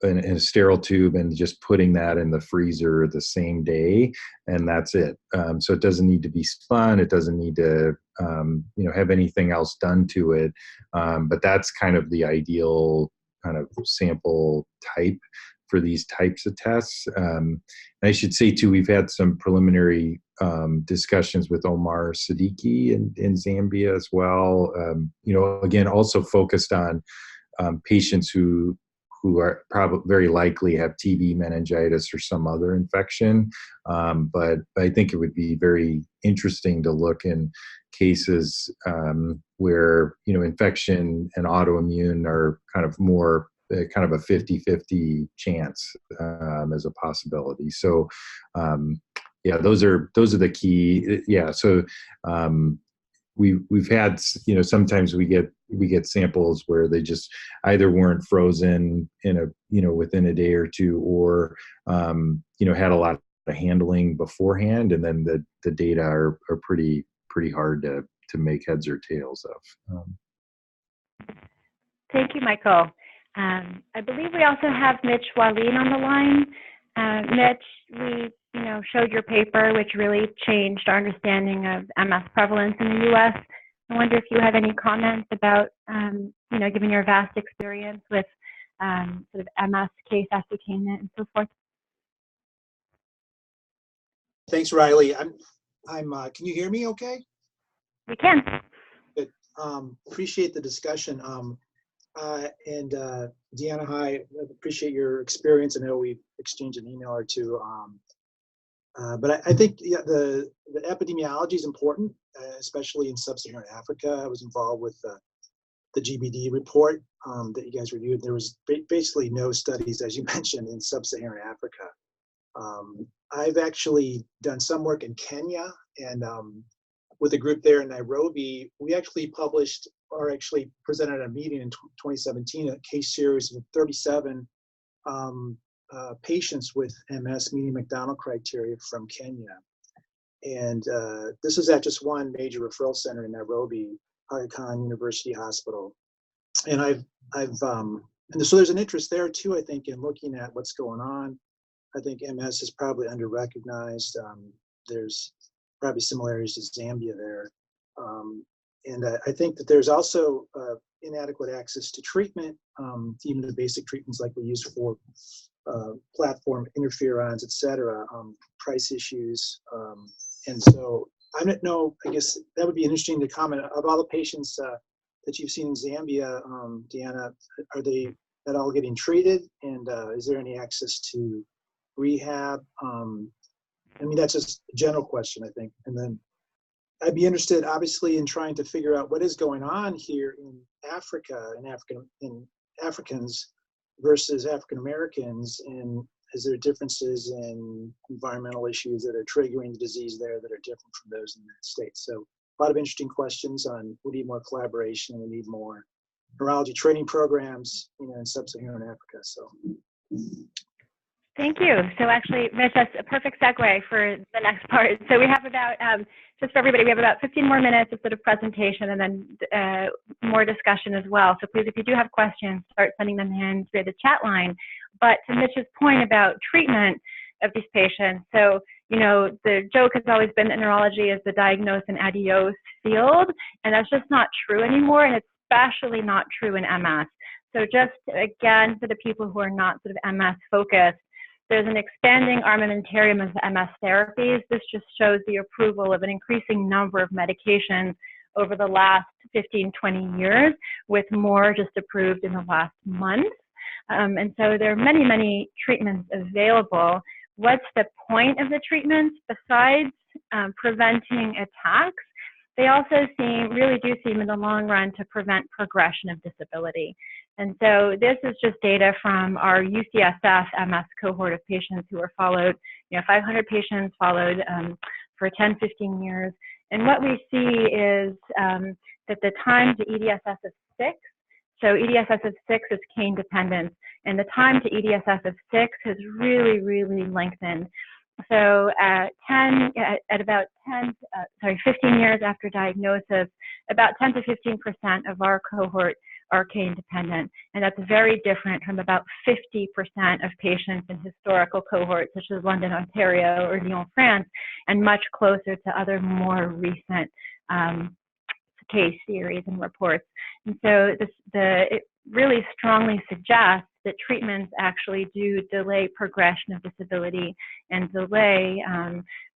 in a sterile tube, and just putting that in the freezer the same day, and that's it. So it doesn't need to be spun. It doesn't need to have anything else done to it. But that's kind of the ideal kind of sample type for these types of tests. And I should say too, we've had some preliminary discussions with Omar Siddiqui in Zambia as well. Again, also focused on patients who are probably very likely have TB, meningitis, or some other infection. But I think it would be very interesting to look in cases where, infection and autoimmune are kind of more kind of a 50-50 chance as a possibility. So, those are the key. So we've had, sometimes we get samples where they just either weren't frozen within a day or two, or had a lot of handling beforehand, and then the data are pretty hard to make heads or tails of. Thank you, Michael. I believe we also have Mitch Wallin on the line. Mitch, we showed your paper, which really changed our understanding of MS prevalence in the U.S. I wonder if you have any comments about, given your vast experience with sort of MS case ascertainment and so forth. Thanks, Riley. I'm. Can you hear me? Okay. We can. Good. Appreciate the discussion. And Deanna, hi. Appreciate your experience. I know we've exchanged an email or two. But I think the epidemiology is important, especially in sub-Saharan Africa. I was involved with the GBD report that you guys reviewed. There was basically no studies, as you mentioned, in sub-Saharan Africa. I've actually done some work in Kenya, and with a group there in Nairobi, we actually published or actually presented at a meeting in 2017, a case series of 37 patients with MS meeting McDonald criteria from Kenya. And this is at just one major referral center in Nairobi, Aga Khan University Hospital. And so there's an interest there too, I think, in looking at what's going on. I think MS is probably under-recognized. There's probably similarities to Zambia there. And I think that there's also inadequate access to treatment, even the basic treatments like we use for platform interferons, et cetera, price issues. And so I don't know, I guess that would be interesting to comment. Of all the patients that you've seen in Zambia, Deanna, are they at all getting treated? And is there any access to rehab? I mean, that's just a general question, I think. And then I'd be interested, obviously, in trying to figure out what is going on here in Africa, in Africans versus African Americans, and is there differences in environmental issues that are triggering the disease there that are different from those in the United States? So a lot of interesting questions on, we need more collaboration, we need more neurology training programs, in sub-Saharan Africa. So. Thank you. So actually, Mitch, that's a perfect segue for the next part. So we have about, just for everybody, we have about 15 more minutes of sort of presentation and then more discussion as well. So please, if you do have questions, start sending them in through the chat line. But to Mitch's point about treatment of these patients, so, the joke has always been that neurology is the diagnose and adios field, and that's just not true anymore, and it's especially not true in MS. So just, again, for the people who are not sort of MS focused, there's an expanding armamentarium of MS therapies. This just shows the approval of an increasing number of medications over the last 15, 20 years, with more just approved in the last month. And so there are many, many treatments available. What's the point of the treatments besides preventing attacks? They also really do seem in the long run to prevent progression of disability. And so this is just data from our UCSF MS cohort of patients who were followed, 500 patients followed for 10, 15 years. And what we see is that the time to EDSS of 6, so EDSS of 6 is cane dependence, and the time to EDSS of 6 has really, really lengthened. So at 15 years after diagnosis, about 10 to 15% of our cohort are cane dependent, and that's very different from about 50% of patients in historical cohorts such as London, Ontario, or Lyon, France, and much closer to other more recent case series and reports. And so it really strongly suggests that treatments actually do delay progression of disability and delay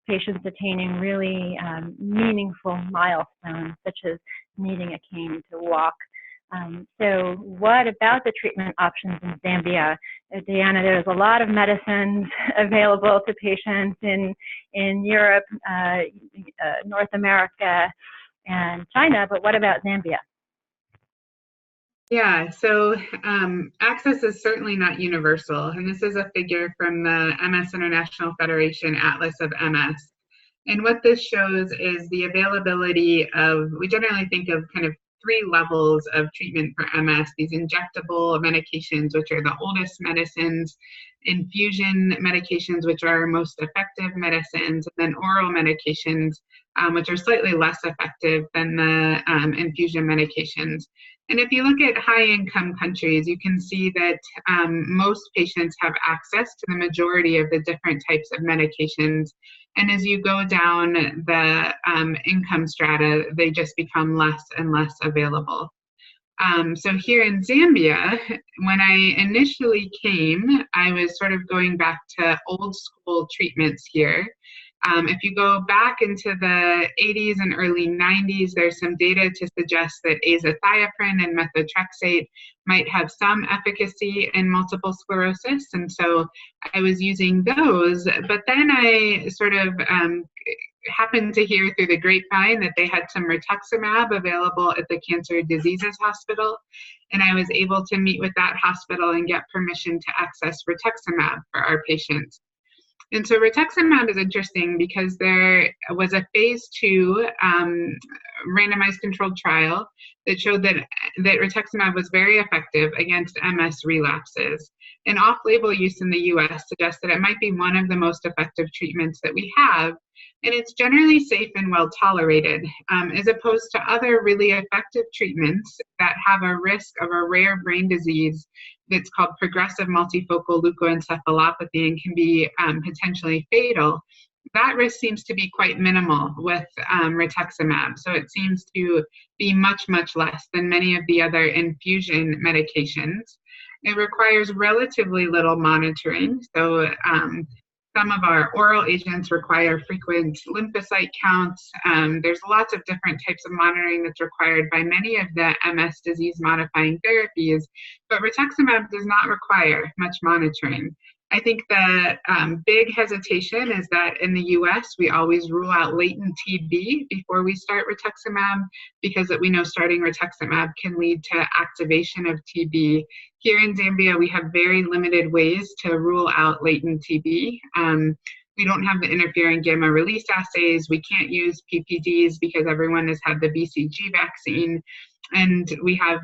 patients attaining really meaningful milestones, such as needing a cane to walk. So what about the treatment options in Zambia? Deanna, there's a lot of medicines available to patients in Europe, North America, and China, but what about Zambia? Yeah, so access is certainly not universal, and this is a figure from the MS International Federation Atlas of MS. And what this shows is the availability of, we generally think of kind of 3 levels of treatment for MS, these injectable medications, which are the oldest medicines, infusion medications, which are most effective medicines, and then oral medications, which are slightly less effective than the infusion medications. And if you look at high-income countries, you can see that most patients have access to the majority of the different types of medications. And as you go down the income strata, they just become less and less available. So here in Zambia, when I initially came, I was sort of going back to old school treatments here. If you go back into the 80s and early 90s, there's some data to suggest that azathioprine and methotrexate might have some efficacy in multiple sclerosis. And so I was using those, but then I sort of happened to hear through the grapevine that they had some rituximab available at the Cancer Diseases Hospital. And I was able to meet with that hospital and get permission to access rituximab for our patients. And so rituximab is interesting because there was a phase 2 randomized controlled trial that showed that rituximab was very effective against MS relapses. And off-label use in the US suggests that it might be one of the most effective treatments that we have. And it's generally safe and well tolerated, as opposed to other really effective treatments that have a risk of a rare brain disease that's called progressive multifocal leukoencephalopathy and can be potentially fatal. That risk seems to be quite minimal with rituximab. So it seems to be much, much less than many of the other infusion medications. It requires relatively little monitoring. So some of our oral agents require frequent lymphocyte counts. There's lots of different types of monitoring that's required by many of the MS disease-modifying therapies, but rituximab does not require much monitoring. I think the big hesitation is that in the US, we always rule out latent TB before we start rituximab because we know starting rituximab can lead to activation of TB. Here in Zambia, we have very limited ways to rule out latent TB. We don't have the interferon gamma release assays. We can't use PPDs because everyone has had the BCG vaccine. And we have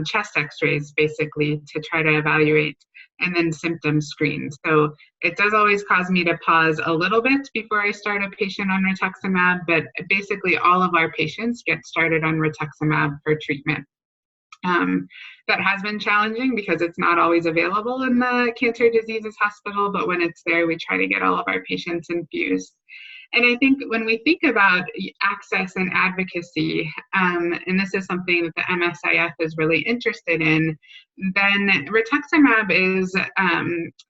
chest x-rays basically to try to evaluate, and then symptom screens. So it does always cause me to pause a little bit before I start a patient on rituximab, but basically all of our patients get started on rituximab for treatment. That has been challenging because it's not always available in the Cancer Diseases Hospital, but when it's there, we try to get all of our patients infused. And I think when we think about access and advocacy, and this is something that the MSIF is really interested in, then rituximab is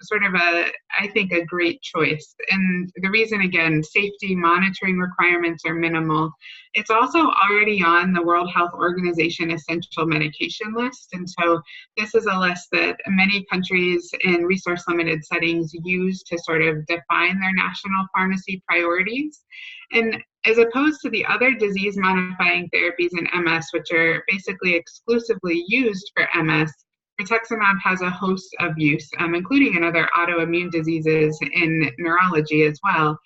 sort of I think, a great choice. And the reason, again, safety monitoring requirements are minimal. It's also already on the World Health Organization essential medication list. And so this is a list that many countries in resource-limited settings use to sort of define their national pharmacy priorities. And as opposed to the other disease-modifying therapies in MS, which are basically exclusively used for MS, rituximab has a host of use, including in other autoimmune diseases in neurology as well,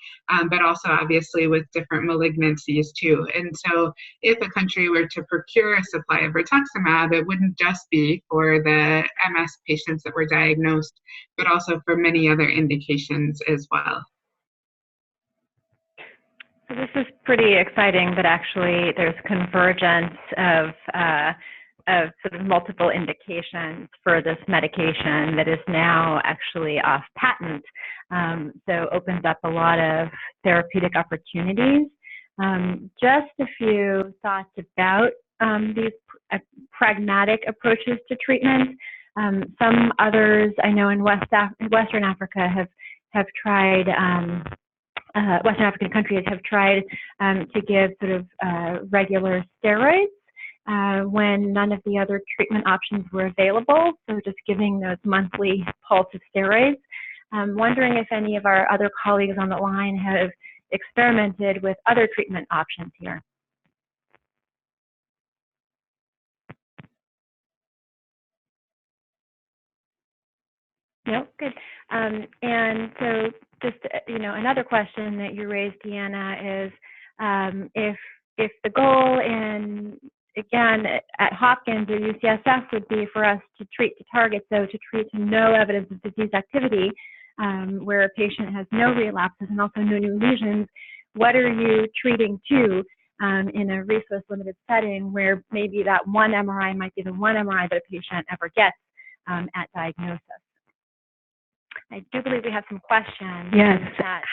but also obviously with different malignancies too. And so if a country were to procure a supply of rituximab, it wouldn't just be for the MS patients that were diagnosed, but also for many other indications as well. So this is pretty exciting that actually there's convergence of sort of multiple indications for this medication that is now actually off patent. So opens up a lot of therapeutic opportunities. Just a few thoughts about these pragmatic approaches to treatment. Some others I know in Western Africa have tried, Western African countries have tried to give sort of regular steroids when none of the other treatment options were available. So just giving those monthly pulse of steroids. I'm wondering if any of our other colleagues on the line have experimented with other treatment options here. No, good. And so just, another question that you raised, Deanna, is if the goal in, again, at Hopkins or UCSF would be for us to treat to target, so to treat to no evidence of disease activity, where a patient has no relapses and also no new lesions, what are you treating to in a resource-limited setting where maybe that one MRI might be the one MRI that a patient ever gets at diagnosis? I do believe we have some questions. Yes.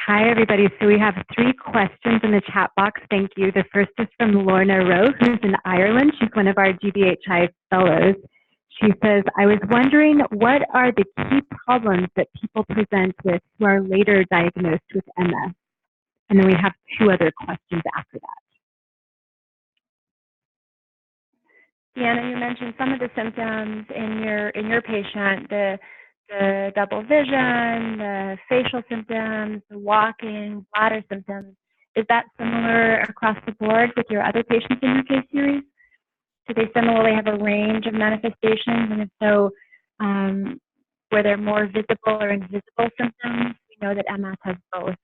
Hi, everybody. So we have 3 questions in the chat box. Thank you. The first is from Lorna Rowe, who's in Ireland. She's one of our GBHI fellows. She says, I was wondering, what are the key problems that people present with who are later diagnosed with MS? And then we have 2 other questions after that. Deanna, you mentioned some of the symptoms in your patient, the double vision, the facial symptoms, the walking, bladder symptoms. Is that similar across the board with your other patients in your case series? Do they similarly have a range of manifestations? And if so, were there more visible or invisible symptoms we we know that MS has both?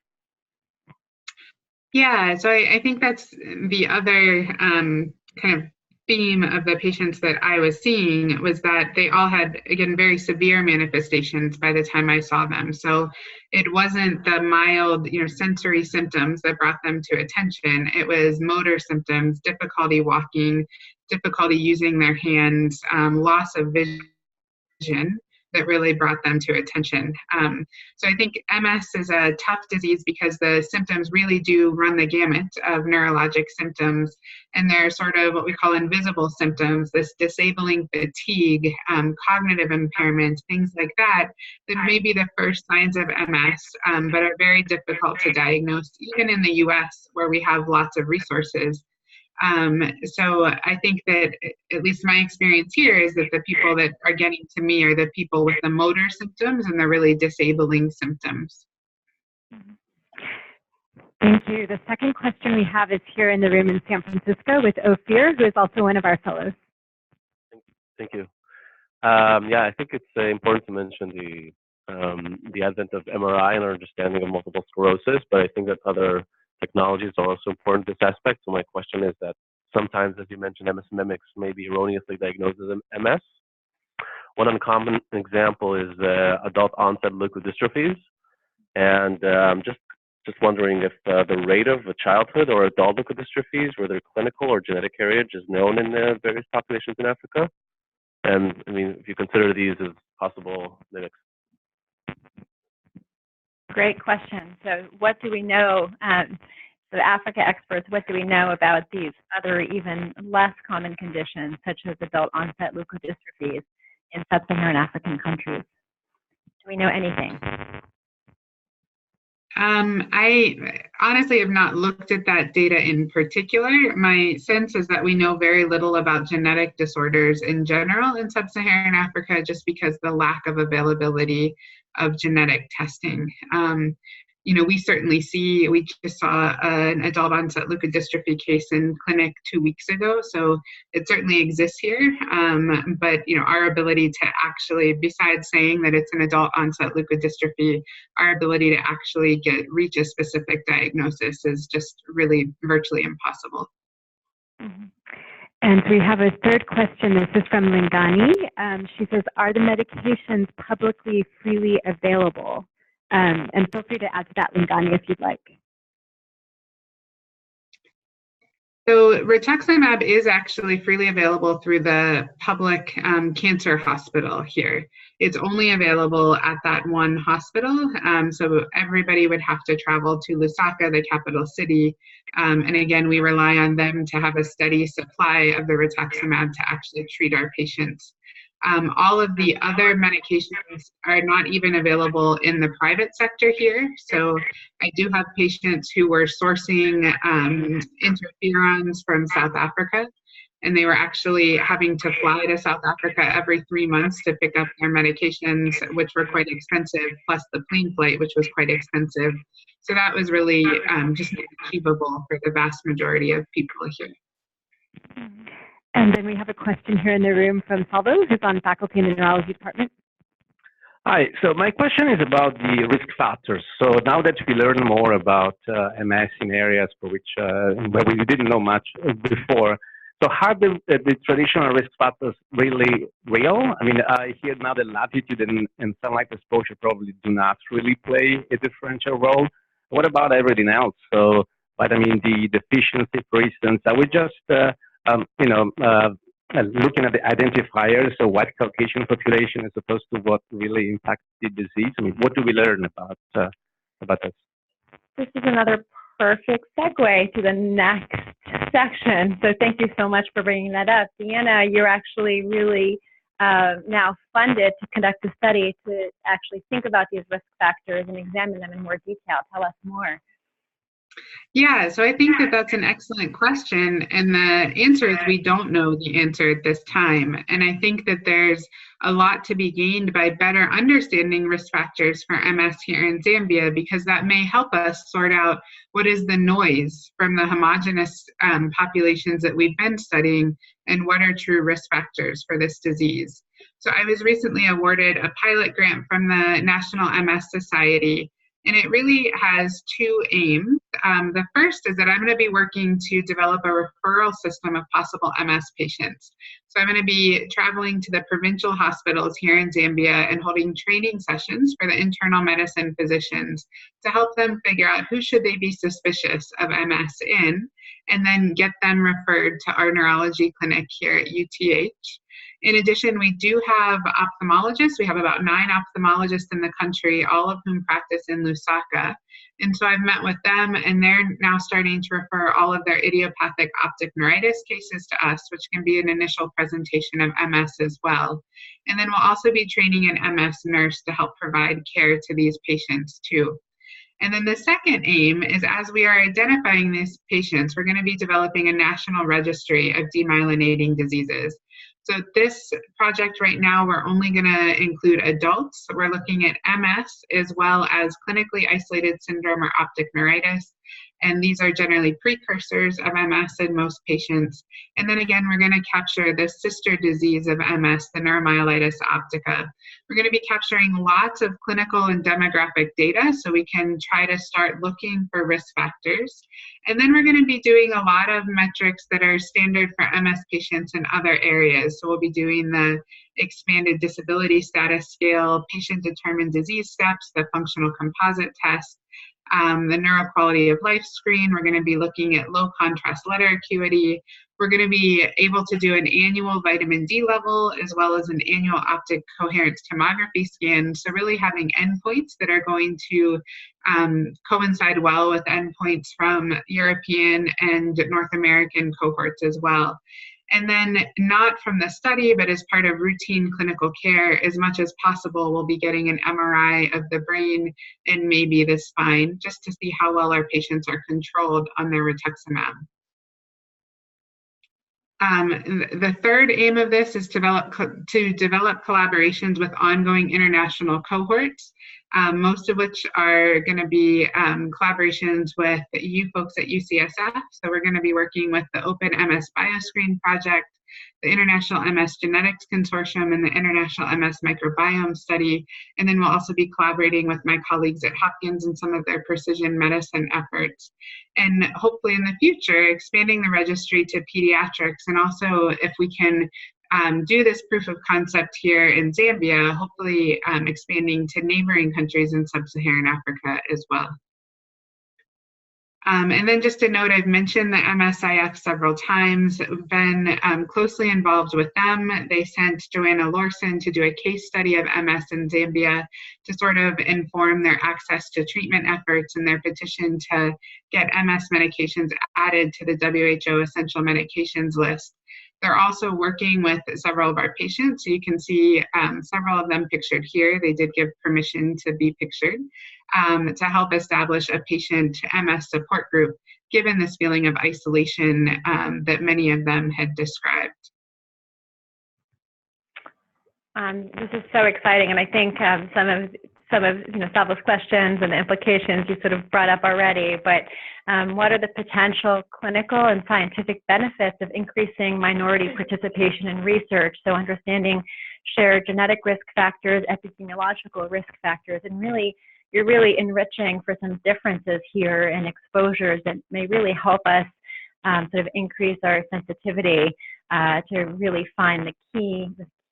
Yeah, so I think that's the other kind of theme of the patients that I was seeing, was that they all had, again, very severe manifestations by the time I saw them. So it wasn't the mild, sensory symptoms that brought them to attention. It was motor symptoms, difficulty walking, difficulty using their hands, loss of vision, that really brought them to attention. So I think MS is a tough disease because the symptoms really do run the gamut of neurologic symptoms, and they're sort of what we call invisible symptoms, this disabling fatigue, cognitive impairment, things like that, that may be the first signs of MS, but are very difficult to diagnose, even in the US, where we have lots of resources. So I think that, at least my experience here, is that the people that are getting to me are the people with the motor symptoms and the really disabling symptoms. Thank you. The second question we have is here in the room in San Francisco with Ophir, who is also one of our fellows. Thank you. Yeah, I think it's important to mention the advent of MRI and our understanding of multiple sclerosis, but I think that other technologies are also important in this aspect. So my question is that sometimes, as you mentioned, MS mimics may be erroneously diagnosed as MS. One uncommon example is adult onset leukodystrophies, and just wondering if the rate of childhood or adult leukodystrophies, whether clinical or genetic heritage, is known in various populations in Africa. And I mean, if you consider these as possible mimics. Great question. So what do we know, so Africa experts, what do we know about these other even less common conditions, such as adult onset leukodystrophies in sub-Saharan African countries? Do we know anything? I honestly have not looked at that data in particular. My sense is that we know very little about genetic disorders in general in sub-Saharan Africa, just because the lack of availability of genetic testing. We certainly we just saw an adult onset leukodystrophy case in clinic 2 weeks ago, so it certainly exists here. But our ability to actually, besides saying that it's an adult onset leukodystrophy, our ability to actually reach a specific diagnosis is just really virtually impossible. Mm-hmm. And we have a third question. This is from Lingani. She says, are the medications publicly freely available? And feel free to add to that, Lingani, if you'd like. So rituximab is actually freely available through the public cancer hospital here. It's only available at that one hospital, so everybody would have to travel to Lusaka, the capital city, and again, we rely on them to have a steady supply of the rituximab to actually treat our patients. All of the other medications are not even available in the private sector here. So I do have patients who were sourcing interferons from South Africa, and they were actually having to fly to South Africa every 3 months to pick up their medications, which were quite expensive, plus the plane flight, which was quite expensive. So that was really just not achievable for the vast majority of people here. And then we have a question here in the room from Salvo, who's on faculty in the neurology department. Hi, so my question is about the risk factors. So now that we learn more about MS in areas for which where we didn't know much before, so are the traditional risk factors really real? I mean, I hear now that latitude and sunlight exposure probably do not really play a differential role. What about everything else? So vitamin D deficiency, for instance, are we just looking at the identifiers, so white Caucasian population as opposed to what really impacts the disease? I mean, what do we learn about this? This is another perfect segue to the next section. So thank you so much for bringing that up. Deanna, you're actually really now funded to conduct a study to actually think about these risk factors and examine them in more detail. Tell us more. Yeah, so I think that that's an excellent question, and the answer is we don't know the answer at this time. And I think that there's a lot to be gained by better understanding risk factors for MS here in Zambia, because that may help us sort out what is the noise from the homogeneous populations that we've been studying and what are true risk factors for this disease. So I was recently awarded a pilot grant from the National MS Society And it really has two aims. The first is that I'm going to be working to develop a referral system of possible MS patients. So I'm going to be traveling to the provincial hospitals here in Zambia and holding training sessions for the internal medicine physicians to help them figure out who should they be suspicious of MS in, and then get them referred to our neurology clinic here at UTH. In addition, we do have ophthalmologists. We have about 9 ophthalmologists in the country, all of whom practice in Lusaka. And so I've met with them, and they're now starting to refer all of their idiopathic optic neuritis cases to us, which can be an initial presentation of MS as well. And then we'll also be training an MS nurse to help provide care to these patients too. And then the second aim is, as we are identifying these patients, we're going to be developing a national registry of demyelinating diseases. So this project right now, we're only going to include adults. So we're looking at MS as well as clinically isolated syndrome or optic neuritis. And these are generally precursors of MS in most patients. And then again, we're going to capture the sister disease of MS, the neuromyelitis optica. We're going to be capturing lots of clinical and demographic data so we can try to start looking for risk factors. And then we're going to be doing a lot of metrics that are standard for MS patients in other areas. So we'll be doing the expanded disability status scale, patient-determined disease steps, the functional composite test, the neuro quality of life screen. We're going to be looking at low contrast letter acuity. We're going to be able to do an annual vitamin D level as well as an annual optic coherence tomography scan. So really having endpoints that are going to coincide well with endpoints from European and North American cohorts as well. And then not from the study, but as part of routine clinical care, as much as possible, we'll be getting an MRI of the brain and maybe the spine, just to see how well our patients are controlled on their rituximab. The third aim of this is to develop collaborations with ongoing international cohorts, most of which are going to be collaborations with you folks at UCSF. So we're going to be working with the Open MS Bioscreen Project, the International MS Genetics Consortium, and the International MS Microbiome Study. And then we'll also be collaborating with my colleagues at Hopkins in some of their precision medicine efforts. And hopefully in the future, expanding the registry to pediatrics, and also if we can do this proof of concept here in Zambia, hopefully expanding to neighboring countries in sub-Saharan Africa as well. And then just a note, I've mentioned the MSIF several times. We've been closely involved with them. They sent Joanna Lorson to do a case study of MS in Zambia to sort of inform their access to treatment efforts and their petition to get MS medications added to the WHO essential medications list. They're also working with several of our patients. So you can see several of them pictured here. They did give permission to be pictured to help establish a patient MS support group, given this feeling of isolation that many of them had described. This is so exciting, and I think some of Salva's questions and the implications you sort of brought up already, but what are the potential clinical and scientific benefits of increasing minority participation in research? So understanding shared genetic risk factors, epidemiological risk factors, and really, you're really enriching for some differences here in exposures that may really help us sort of increase our sensitivity to really find the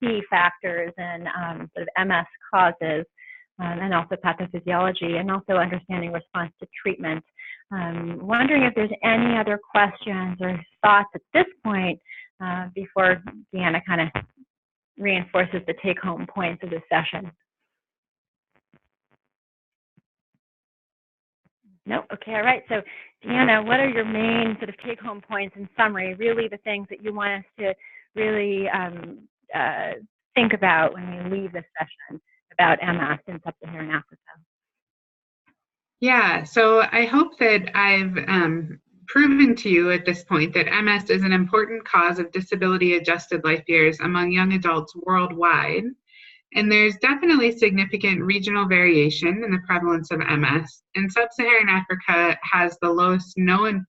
key factors and sort of MS causes. And also pathophysiology, and also understanding response to treatment. Wondering if there's any other questions or thoughts at this point before Deanna kind of reinforces the take-home points of this session. Nope. Okay. All right. So, Deanna, what are your main sort of take-home points in summary? Really, the things that you want us to really think about when we leave this session about MS in sub-Saharan Africa. Yeah, so I hope that I've proven to you at this point that MS is an important cause of disability-adjusted life years among young adults worldwide. And there's definitely significant regional variation in the prevalence of MS. And sub-Saharan Africa has the lowest known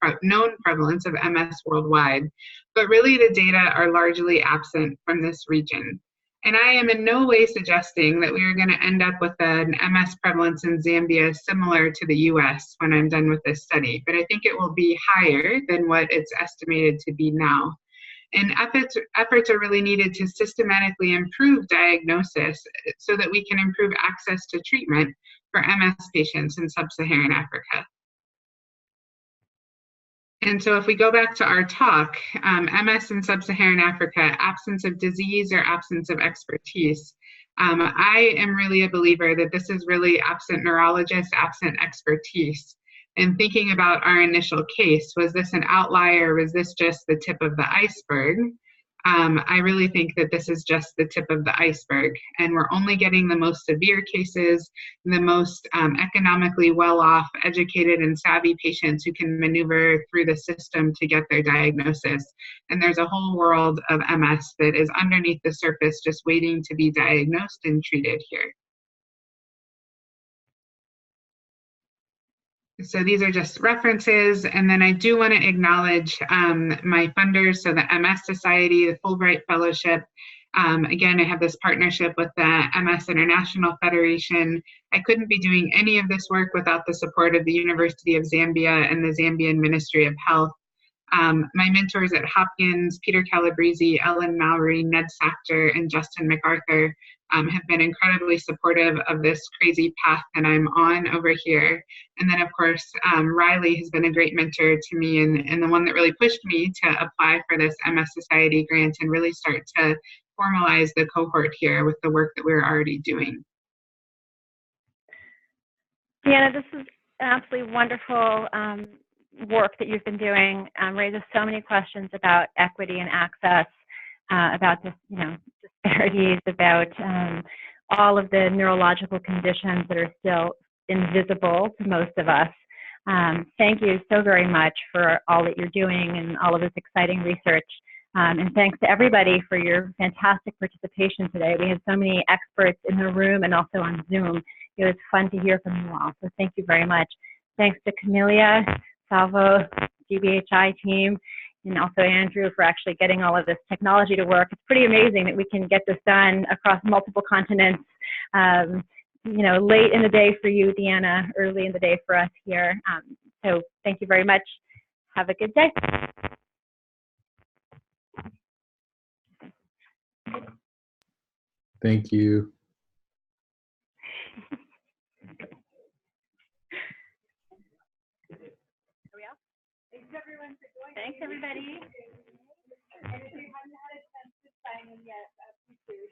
prevalence of MS worldwide. But really the data are largely absent from this region. And I am in no way suggesting that we are going to end up with an MS prevalence in Zambia similar to the US when I'm done with this study, but I think it will be higher than what it's estimated to be now. And efforts are really needed to systematically improve diagnosis so that we can improve access to treatment for MS patients in sub-Saharan Africa. And so if we go back to our talk, MS in sub-Saharan Africa, absence of disease or absence of expertise. I am really a believer that this is really absent neurologists, absent expertise. And thinking about our initial case, was this an outlier? Was this just the tip of the iceberg? I really think that this is just the tip of the iceberg, and we're only getting the most severe cases, the most economically well-off, educated, and savvy patients who can maneuver through the system to get their diagnosis. And there's a whole world of MS that is underneath the surface just waiting to be diagnosed and treated here. So these are just references, and then I do want to acknowledge my funders, so the MS Society, the Fulbright Fellowship. Again, I have this partnership with the MS International Federation. I couldn't be doing any of this work without the support of the University of Zambia and the Zambian Ministry of Health. My mentors at Hopkins, Peter Calabrese, Ellen Mowry, Ned Sachter, and Justin MacArthur have been incredibly supportive of this crazy path that I'm on over here. And then, of course, Riley has been a great mentor to me and the one that really pushed me to apply for this MS Society grant and really start to formalize the cohort here with the work that we're already doing. Deanna, this is absolutely wonderful work that you've been doing. Raises so many questions about equity and access, about this, disparities, about all of the neurological conditions that are still invisible to most of us. Thank you so very much for all that you're doing and all of this exciting research. And thanks to everybody for your fantastic participation today. We had so many experts in the room and also on Zoom. It was fun to hear from you all, so thank you very much. Thanks to Camelia, Salvo, GBHI team, and also Andrew for actually getting all of this technology to work. It's pretty amazing that we can get this done across multiple continents, late in the day for you, Deanna, early in the day for us here. So thank you very much. Have a good day. Thank you. Thanks, everybody. And if you haven't had a chance to sign in yet, please do.